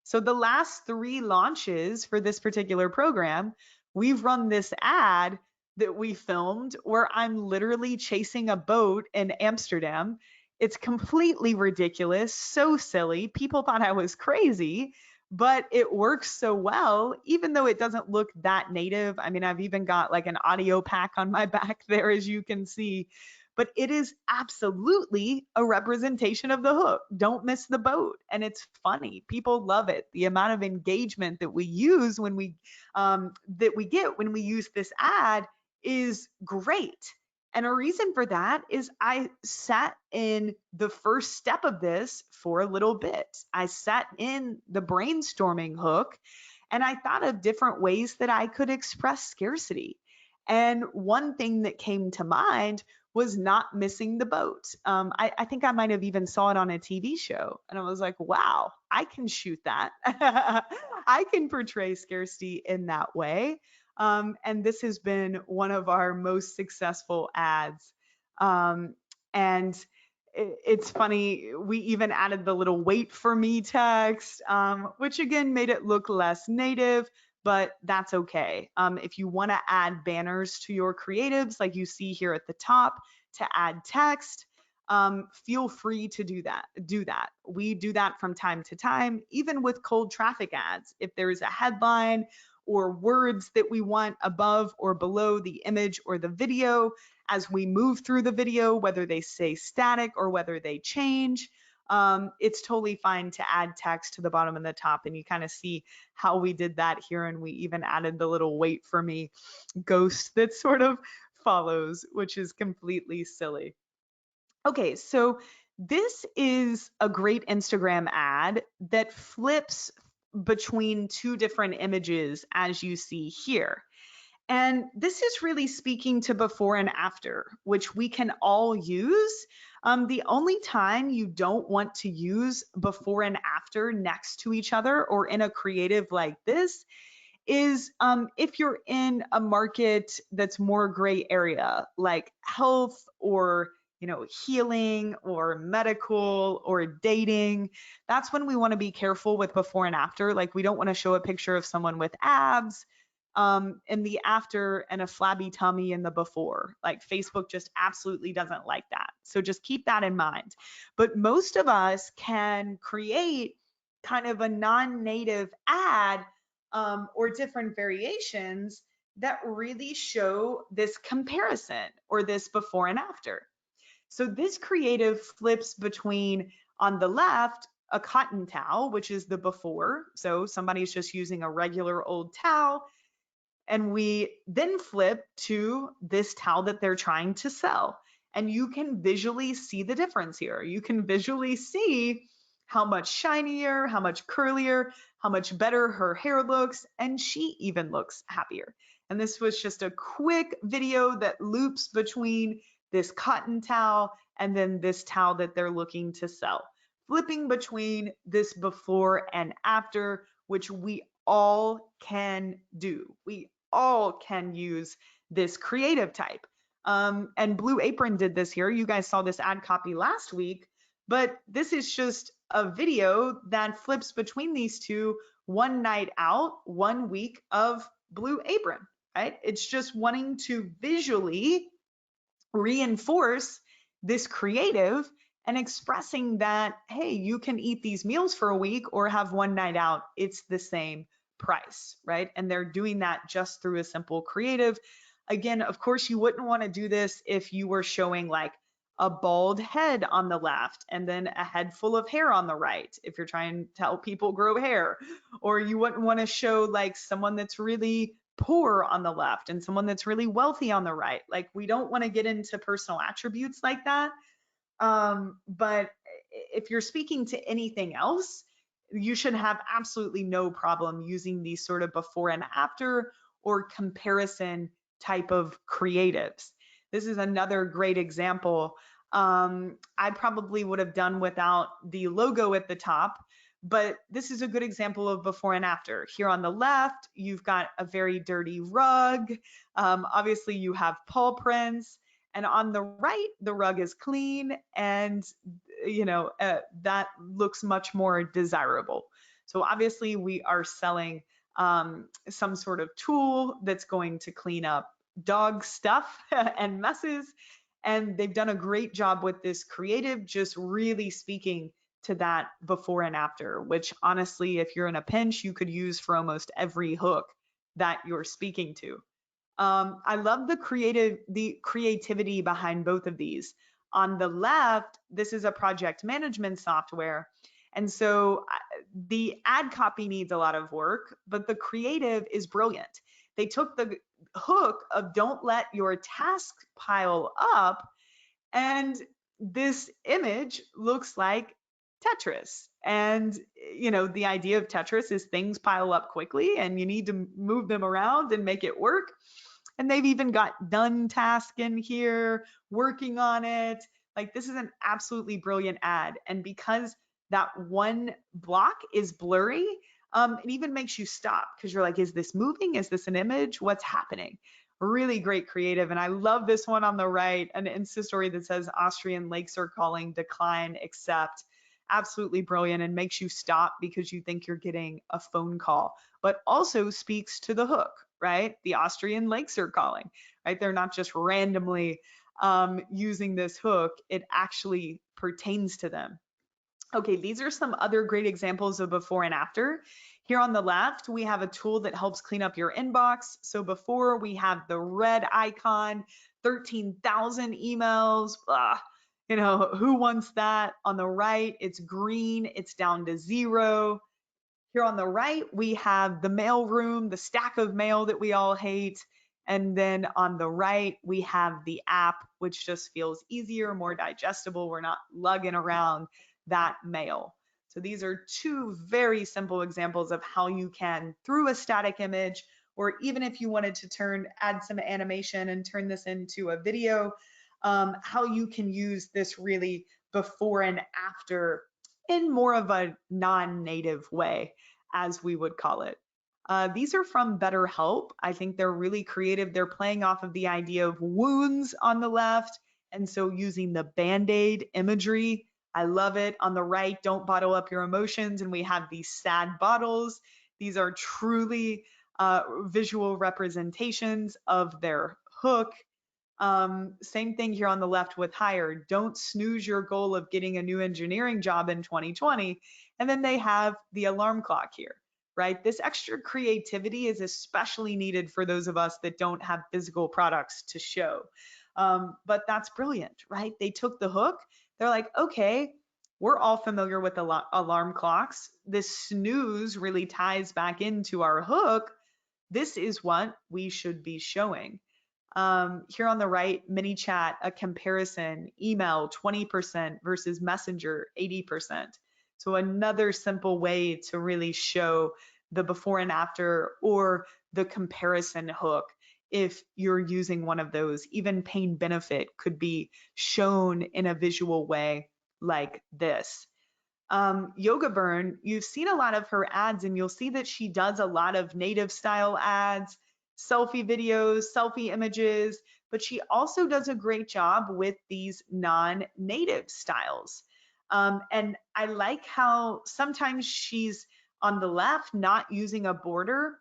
So the last three launches for this particular program, we've run this ad that we filmed where I'm literally chasing a boat in Amsterdam. It's completely ridiculous, so silly. People thought I was crazy, but it works so well, even though it doesn't look that native. I mean, I've even got like an audio pack on my back there, as you can see, but it is absolutely a representation of the hook. Don't miss the boat. And it's funny. People love it. The amount of engagement that we use when we get when we use this ad is great. And a reason for that is I sat in the first step of this for a little bit. I sat in the brainstorming hook and I thought of different ways that I could express scarcity. And one thing that came to mind was not missing the boat. I think I might have even saw it on a TV show, and I was like, wow, I can shoot that. I can portray scarcity in that way. And this has been one of our most successful ads. Um, and it's funny, we even added the little wait for me text, which again made it look less native, but that's okay. If you want to add banners to your creatives, like you see here at the top, to add text, feel free to do that. Do that. We do that from time to time, even with cold traffic ads. If there's a headline or words that we want above or below the image or the video, as we move through the video, whether they stay static or whether they change, it's totally fine to add text to the bottom and the top. And you kind of see how we did that here. And we even added the little wait for me ghost that sort of follows, which is completely silly. Okay, so this is a great Instagram ad that flips between two different images as you see here. And this is really speaking to before and after, which we can all use. The only time you don't want to use before and after next to each other or in a creative like this is if you're in a market that's more gray area, like health or healing or medical or dating. That's when we want to be careful with before and after. Like we don't want to show a picture of someone with abs in the after and a flabby tummy in the before. Like Facebook just absolutely doesn't like that. So just keep that in mind. But most of us can create kind of a non-native ad or different variations that really show this comparison or this before and after. So this creative flips between on the left, a cotton towel, which is the before. So somebody's just using a regular old towel. And we then flip to this towel that they're trying to sell. And you can visually see the difference here. You can visually see how much shinier, how much curlier, how much better her hair looks, and she even looks happier. And this was just a quick video that loops between this cotton towel and then this towel that they're looking to sell, flipping between this before and after, which we all can do. We all can use this creative type. And Blue Apron did this here. You guys saw this ad copy last week, but this is just a video that flips between these two, one night out, 1 week of Blue Apron, right? It's just wanting to visually reinforce this creative and expressing that, hey, you can eat these meals for a week or have one night out. It's the same price, right? And they're doing that just through a simple creative. Again, of course, you wouldn't want to do this if you were showing like a bald head on the left and then a head full of hair on the right, if you're trying to help people grow hair. Or you wouldn't want to show like someone that's really poor on the left and someone that's really wealthy on the right. Like we don't want to get into personal attributes like that. But if you're speaking to anything else, you should have absolutely no problem using these sort of before and after or comparison type of creatives. This is another great example. I probably would have done without the logo at the top, But this is a good example of before and after. Here on the left, you've got a very dirty rug. Obviously, you have paw prints. And on the right, the rug is clean and, that looks much more desirable. So obviously, we are selling some sort of tool that's going to clean up dog stuff and messes. And they've done a great job with this creative, just really speaking to that before and after, which honestly, if you're in a pinch, you could use for almost every hook that you're speaking to. I love the creativity behind both of these. On the left, this is a project management software. And so the ad copy needs a lot of work, but the creative is brilliant. They took the hook of don't let your tasks pile up, and this image looks like Tetris. And, the idea of Tetris is things pile up quickly and you need to move them around and make it work. And they've even got done task in here, working on it. Like, this is an absolutely brilliant ad. And because that one block is blurry, it even makes you stop because you're like, is this moving? Is this an image? What's happening? Really great creative. And I love this one on the right, an Insta story that says Austrian lakes are calling, decline, accept. Absolutely brilliant, and makes you stop because you think you're getting a phone call, but also speaks to the hook, right? The Austrian lakes are calling, right? They're not just randomly using this hook, it actually pertains to them. Okay, these are some other great examples of before and after. Here on the left, we have a tool that helps clean up your inbox. So before, we have the red icon, 13,000 emails. Ugh, who wants that? On the right, it's green, it's down to 0. Here on the right, we have the mail room, the stack of mail that we all hate. And then on the right, we have the app, which just feels easier, more digestible. We're not lugging around that mail. So these are two very simple examples of how you can, through a static image, or even if you wanted to add some animation and turn this into a video, how you can use this really before and after in more of a non-native way, as we would call it. These are from BetterHelp. I think they're really creative. They're playing off of the idea of wounds on the left, and so using the Band-Aid imagery. I love it. On the right, don't bottle up your emotions, and we have these sad bottles. These are truly visual representations of their hook. Same thing here on the left with hire. Don't snooze your goal of getting a new engineering job in 2020. And then they have the alarm clock here, right? This extra creativity is especially needed for those of us that don't have physical products to show. But that's brilliant, right? They took the hook. They're like, okay, we're all familiar with alarm clocks. This snooze really ties back into our hook. This is what we should be showing. Here on the right, mini chat, a comparison, email 20% versus messenger 80%. So another simple way to really show the before and after, or the comparison hook. If you're using one of those, even pain benefit could be shown in a visual way like this. Yoga Burn, you've seen a lot of her ads, and you'll see that she does a lot of native style ads, selfie videos, selfie images, but she also does a great job with these non-native styles. And I like how sometimes she's on the left not using a border.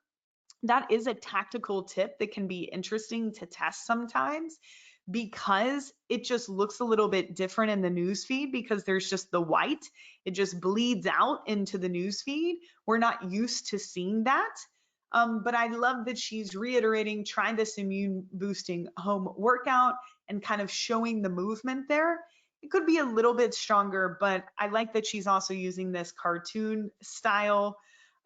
That is a tactical tip that can be interesting to test sometimes, because it just looks a little bit different in the newsfeed because there's just the white. It just bleeds out into the newsfeed. We're not used to seeing that. But I love that she's reiterating, trying this immune boosting home workout and kind of showing the movement there. It could be a little bit stronger, but I like that she's also using this cartoon style.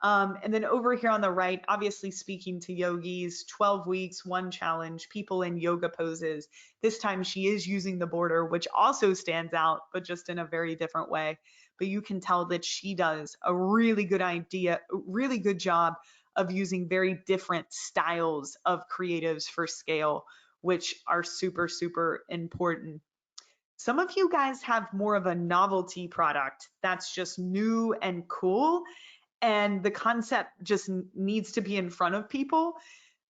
And then over here on the right, obviously speaking to yogis, 12 weeks, one challenge, people in yoga poses. This time she is using the border, which also stands out, but just in a very different way. But you can tell that she does a really good job of using very different styles of creatives for scale, which are super, super important. Some of you guys have more of a novelty product that's just new and cool, and the concept just needs to be in front of people.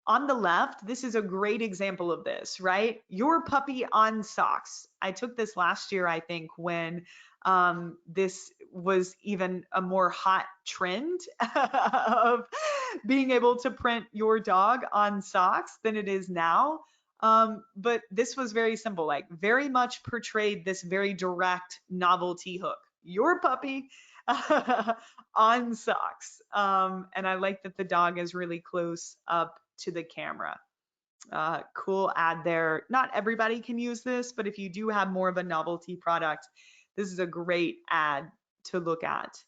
On the left, this is a great example of this, right? Your puppy on socks. I took this last year, I think, when this was even a more hot trend of being able to print your dog on socks than it is now. But this was very simple, like very much portrayed this very direct novelty hook. Your puppy on socks. And I like that the dog is really close up to the camera. Cool ad there. Not everybody can use this, but if you do have more of a novelty product, this is a great ad to look at.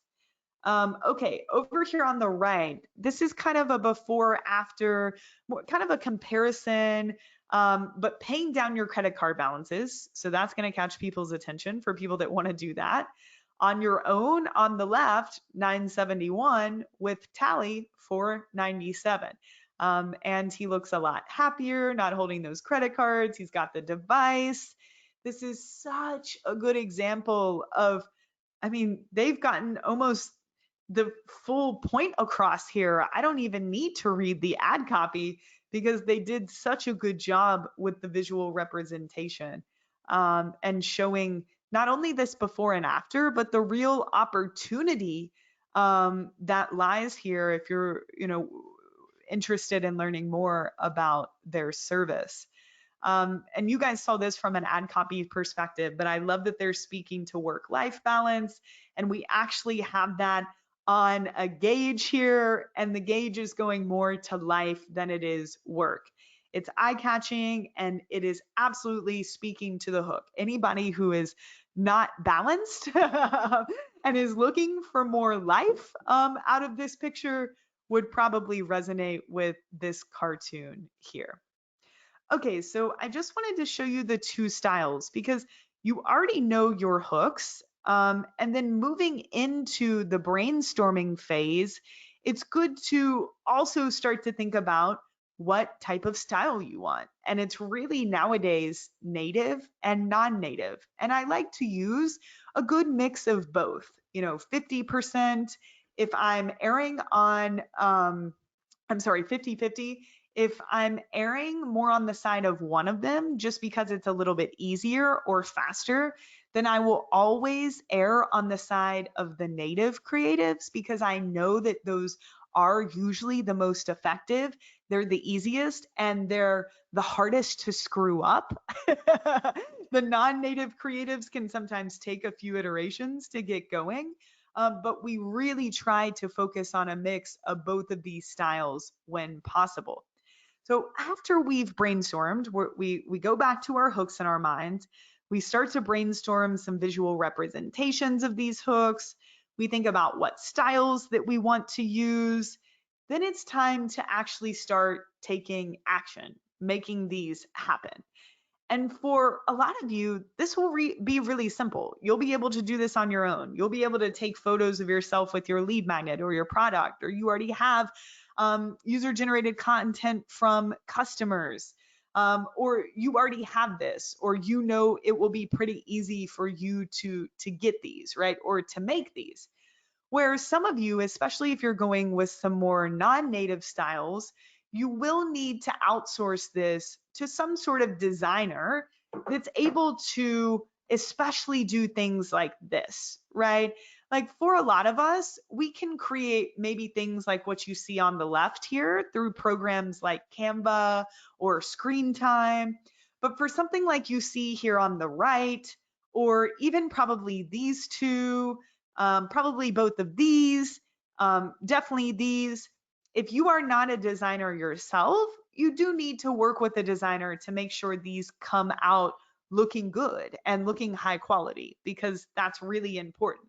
Okay, over here on the right, this is kind of a before after, kind of a comparison, but paying down your credit card balances. So that's going to catch people's attention for people that want to do that. On your own, on the left, 971 with Tally 497. And he looks a lot happier, not holding those credit cards. He's got the device. This is such a good example of, I mean, they've gotten almost the full point across here. I don't even need to read the ad copy because they did such a good job with the visual representation, and showing not only this before and after, but the real opportunity that lies here if you're, interested in learning more about their service. And you guys saw this from an ad copy perspective, but I love that they're speaking to work-life balance. And we actually have that on a gauge here, and the gauge is going more to life than it is work. It's eye-catching, and it is absolutely speaking to the hook. Anybody who is not balanced and is looking for more life out of this picture would probably resonate with this cartoon here. Okay, so I just wanted to show you the two styles because you already know your hooks. And then moving into the brainstorming phase, it's good to also start to think about what type of style you want. And it's really nowadays native and non-native. And I like to use a good mix of both, 50% if I'm erring on, I'm sorry, 50-50 if I'm erring more on the side of one of them, just because it's a little bit easier or faster, then I will always err on the side of the native creatives because I know that those are usually the most effective. They're the easiest and they're the hardest to screw up. The non-native creatives can sometimes take a few iterations to get going. But we really try to focus on a mix of both of these styles when possible. So after we've brainstormed, we go back to our hooks in our minds. We start to brainstorm some visual representations of these hooks. We think about what styles that we want to use. Then it's time to actually start taking action, making these happen. And for a lot of you, this will be really simple. You'll be able to do this on your own. You'll be able to take photos of yourself with your lead magnet or your product, or you already have user-generated content from customers, or you already have this, or it will be pretty easy for you to get these, right? Or to make these. Where some of you, especially if you're going with some more non-native styles, you will need to outsource this to some sort of designer that's able to especially do things like this, right? Like for a lot of us, we can create maybe things like what you see on the left here through programs like Canva or Screen Time. But for something like you see here on the right, or even probably these two, probably both of these, definitely these. If you are not a designer yourself, you do need to work with a designer to make sure these come out looking good and looking high quality, because that's really important.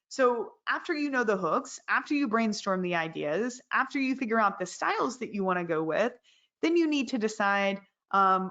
So after you know the hooks, after you brainstorm the ideas, after you figure out the styles that you want to go with, then you need to decide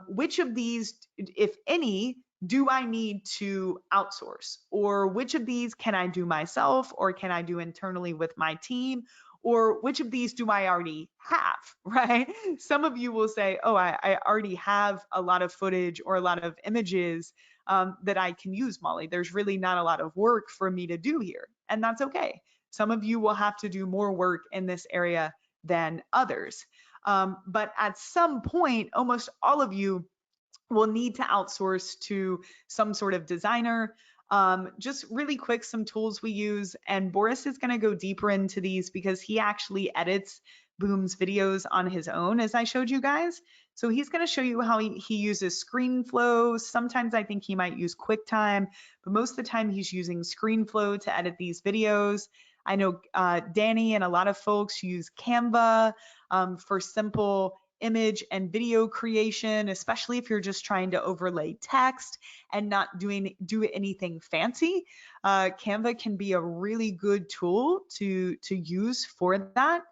which of these, if any, do I need to outsource? Or which of these can I do myself, or can I do internally with my team? Or which of these do I already have, right? Some of you will say, oh, I already have a lot of footage or a lot of images that I can use, Molly. There's really not a lot of work for me to do here. And that's okay. Some of you will have to do more work in this area than others. But at some point, almost all of you will need to outsource to some sort of designer. Just really quick, some tools we use, and Boris is going to go deeper into these because he actually edits Boom's videos on his own, as I showed you guys. So he's going to show you how he uses ScreenFlow. Sometimes I think he might use QuickTime, but most of the time he's using ScreenFlow to edit these videos. I know Danny and a lot of folks use Canva for simple image and video creation, especially if you're just trying to overlay text and not do anything fancy. Canva can be a really good tool to use for that.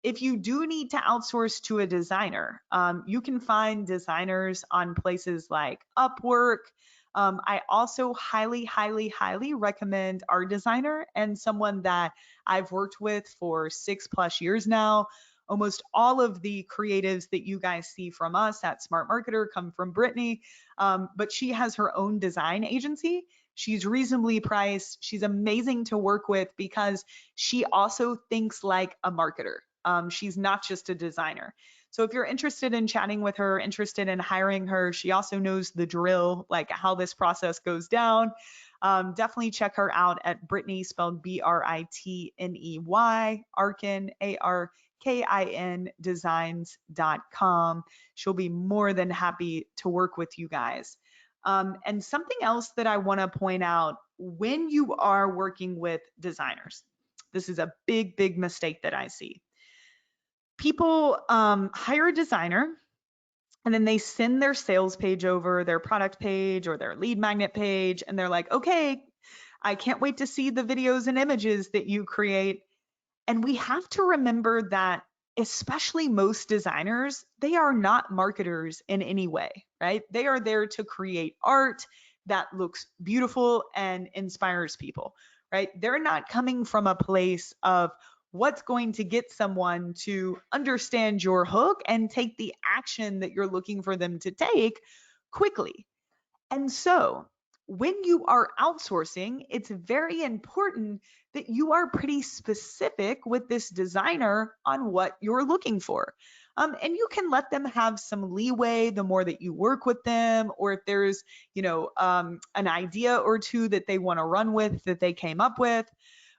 If you do need to outsource to a designer, you can find designers on places like Upwork. I also highly, highly, highly recommend our designer and someone that I've worked with for 6+ years now. Almost all of the creatives that you guys see from us at Smart Marketer come from Brittany, but she has her own design agency. She's reasonably priced. She's amazing to work with because she also thinks like a marketer. She's not just a designer. So if you're interested in chatting with her, interested in hiring her, she also knows the drill, like how this process goes down. Definitely check her out at Brittany, spelled Britney, Arkin, Arkin, designs.com. She'll be more than happy to work with you guys. And something else that I want to point out when you are working with designers, this is a big, big mistake that I see. People hire a designer and then they send their sales page over, their product page or their lead magnet page, and they're like, okay, I can't wait to see the videos and images that you create. And we have to remember that, especially most designers, they are not marketers in any way, right? They are there to create art that looks beautiful and inspires people, right? They're not coming from a place of what's going to get someone to understand your hook and take the action that you're looking for them to take quickly. And so, when you are outsourcing, it's very important that you are pretty specific with this designer on what you're looking for. And you can let them have some leeway the more that you work with them, or if there's, an idea or two that they want to run with that they came up with.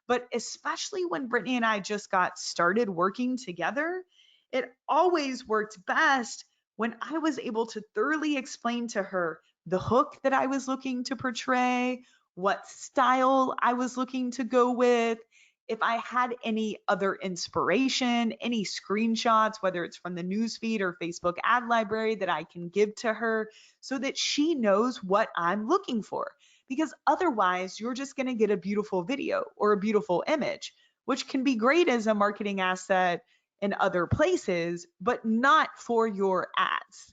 But especially when Brittany and I just got started working together, it always worked best when I was able to thoroughly explain to her the hook that I was looking to portray, what style I was looking to go with, if I had any other inspiration, any screenshots, whether it's from the newsfeed or Facebook ad library that I can give to her so that she knows what I'm looking for. Because otherwise, you're just going to get a beautiful video or a beautiful image, which can be great as a marketing asset in other places, but not for your ads.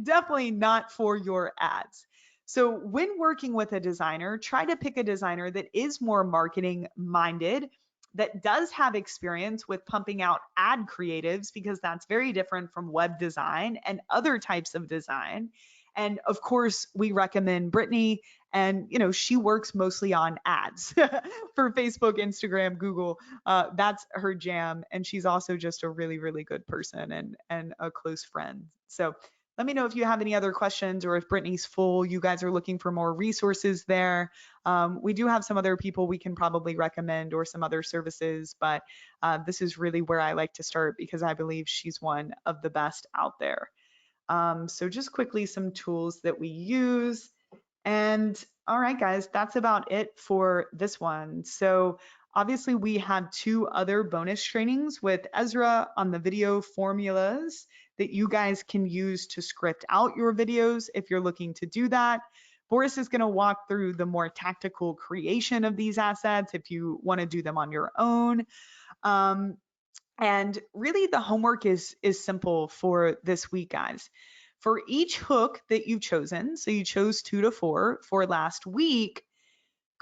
Definitely not for your ads. So when working with a designer, try to pick a designer that is more marketing minded, that does have experience with pumping out ad creatives, because that's very different from web design and other types of design. And of course, we recommend Brittany, and she works mostly on ads for Facebook, Instagram, Google. That's her jam, and she's also just a really, really good person and a close friend. So let me know if you have any other questions, or if Brittany's full, you guys are looking for more resources there. We do have some other people we can probably recommend, or some other services, but this is really where I like to start because I believe she's one of the best out there. So just quickly, some tools that we use. And all right, guys, that's about it for this one. So obviously we have 2 other bonus trainings with Ezra on the video formulas that you guys can use to script out your videos if you're looking to do that. Boris is going to walk through the more tactical creation of these assets if you want to do them on your own. And really the homework is simple for this week, guys. For each hook that you've chosen, so you chose 2 to 4 for last week,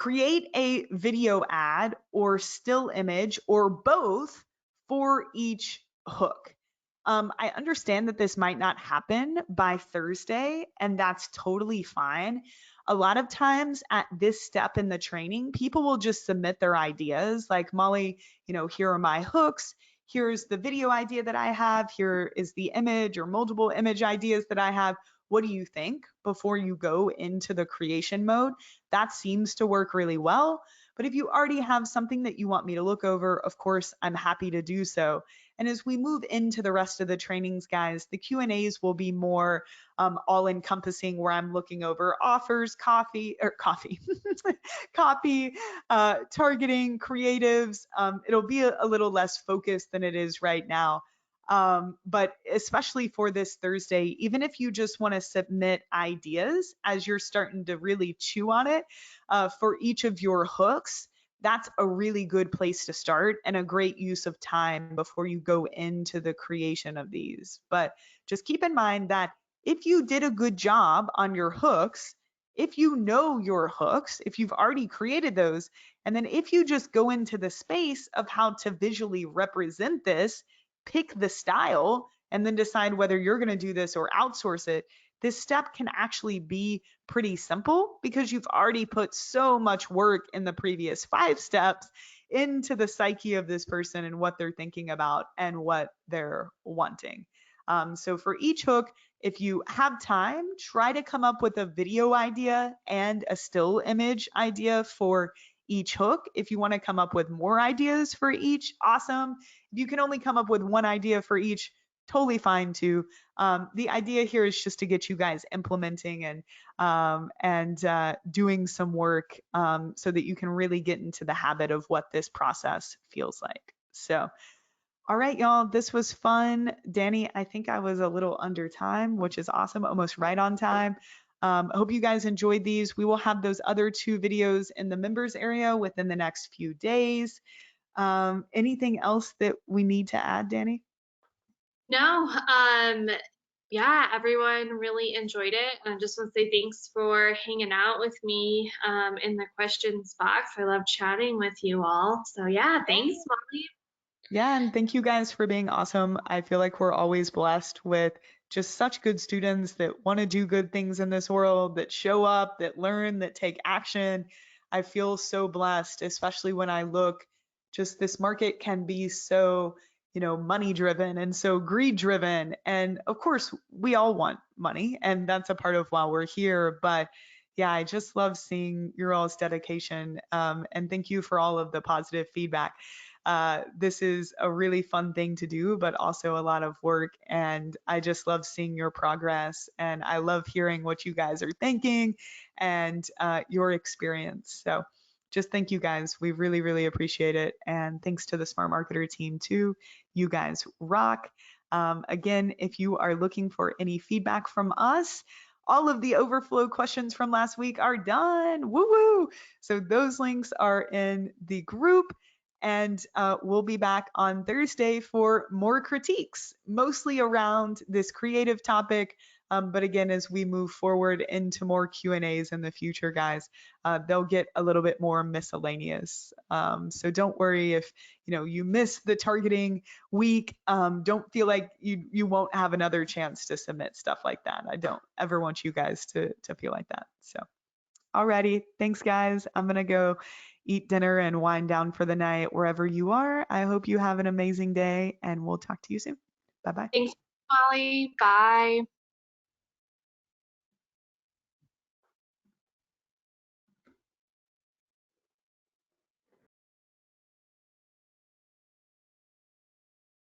Create a video ad or still image or both for each hook. I understand that this might not happen by Thursday, and that's totally fine. A lot of times at this step in the training, people will just submit their ideas like, Molly, here are my hooks. Here's the video idea that I have. Here is the image or multiple image ideas that I have. What do you think before you go into the creation mode? That seems to work really well. But if you already have something that you want me to look over, of course, I'm happy to do so. And as we move into the rest of the trainings, guys, the Q&As will be more all encompassing, where I'm looking over offers, coffee, copy, targeting, creatives. It'll be a little less focused than it is right now. But especially for this Thursday, even if you just want to submit ideas as you're starting to really chew on it for each of your hooks, that's a really good place to start and a great use of time before you go into the creation of these. But just keep in mind that if you did a good job on your hooks, if you know your hooks, if you've already created those, and then if you just go into the space of how to visually represent this, pick the style, and then decide whether you're going to do this or outsource it, this step can actually be pretty simple because you've already put so much work in the previous 5 steps into the psyche of this person and what they're thinking about and what they're wanting. So for each hook, if you have time, try to come up with a video idea and a still image idea for each hook. If you want to come up with more ideas for each, awesome. If you can only come up with one idea for each, totally fine too. The idea here is just to get you guys implementing and doing some work so that you can really get into the habit of what this process feels like. So, all right, y'all, this was fun. Danny, I think I was a little under time, which is awesome, almost right on time. I hope you guys enjoyed these. We will have those other 2 videos in the members area within the next few days. Anything else that we need to add, Danny? No, yeah, everyone really enjoyed it. I just want to say thanks for hanging out with me in the questions box. I love chatting with you all. So yeah, thanks, Molly. Yeah, and thank you guys for being awesome. I feel like we're always blessed with just such good students that want to do good things in this world, that show up, that learn, that take action. I feel so blessed, especially when I look, just this market can be so, money driven and so greed driven. And of course, we all want money, and that's a part of why we're here. But yeah, I just love seeing your all's dedication. And thank you for all of the positive feedback. This is a really fun thing to do, but also a lot of work. And I just love seeing your progress. And I love hearing what you guys are thinking and your experience. So just thank you guys. We really, really appreciate it. And thanks to the Smart Marketer team too. You guys rock. Again, if you are looking for any feedback from us, all of the overflow questions from last week are done. Woo woo. So those links are in the group. And we'll be back on Thursday for more critiques, mostly around this creative topic. But again, as we move forward into more Q&As in the future, guys, they'll get a little bit more miscellaneous. So don't worry if you miss the targeting week. Don't feel like you won't have another chance to submit stuff like that. I don't ever want you guys to feel like that. So alrighty, thanks guys. I'm gonna go eat dinner and wind down for the night wherever you are. I hope you have an amazing day and we'll talk to you soon. Bye bye. Thanks, Molly. Bye.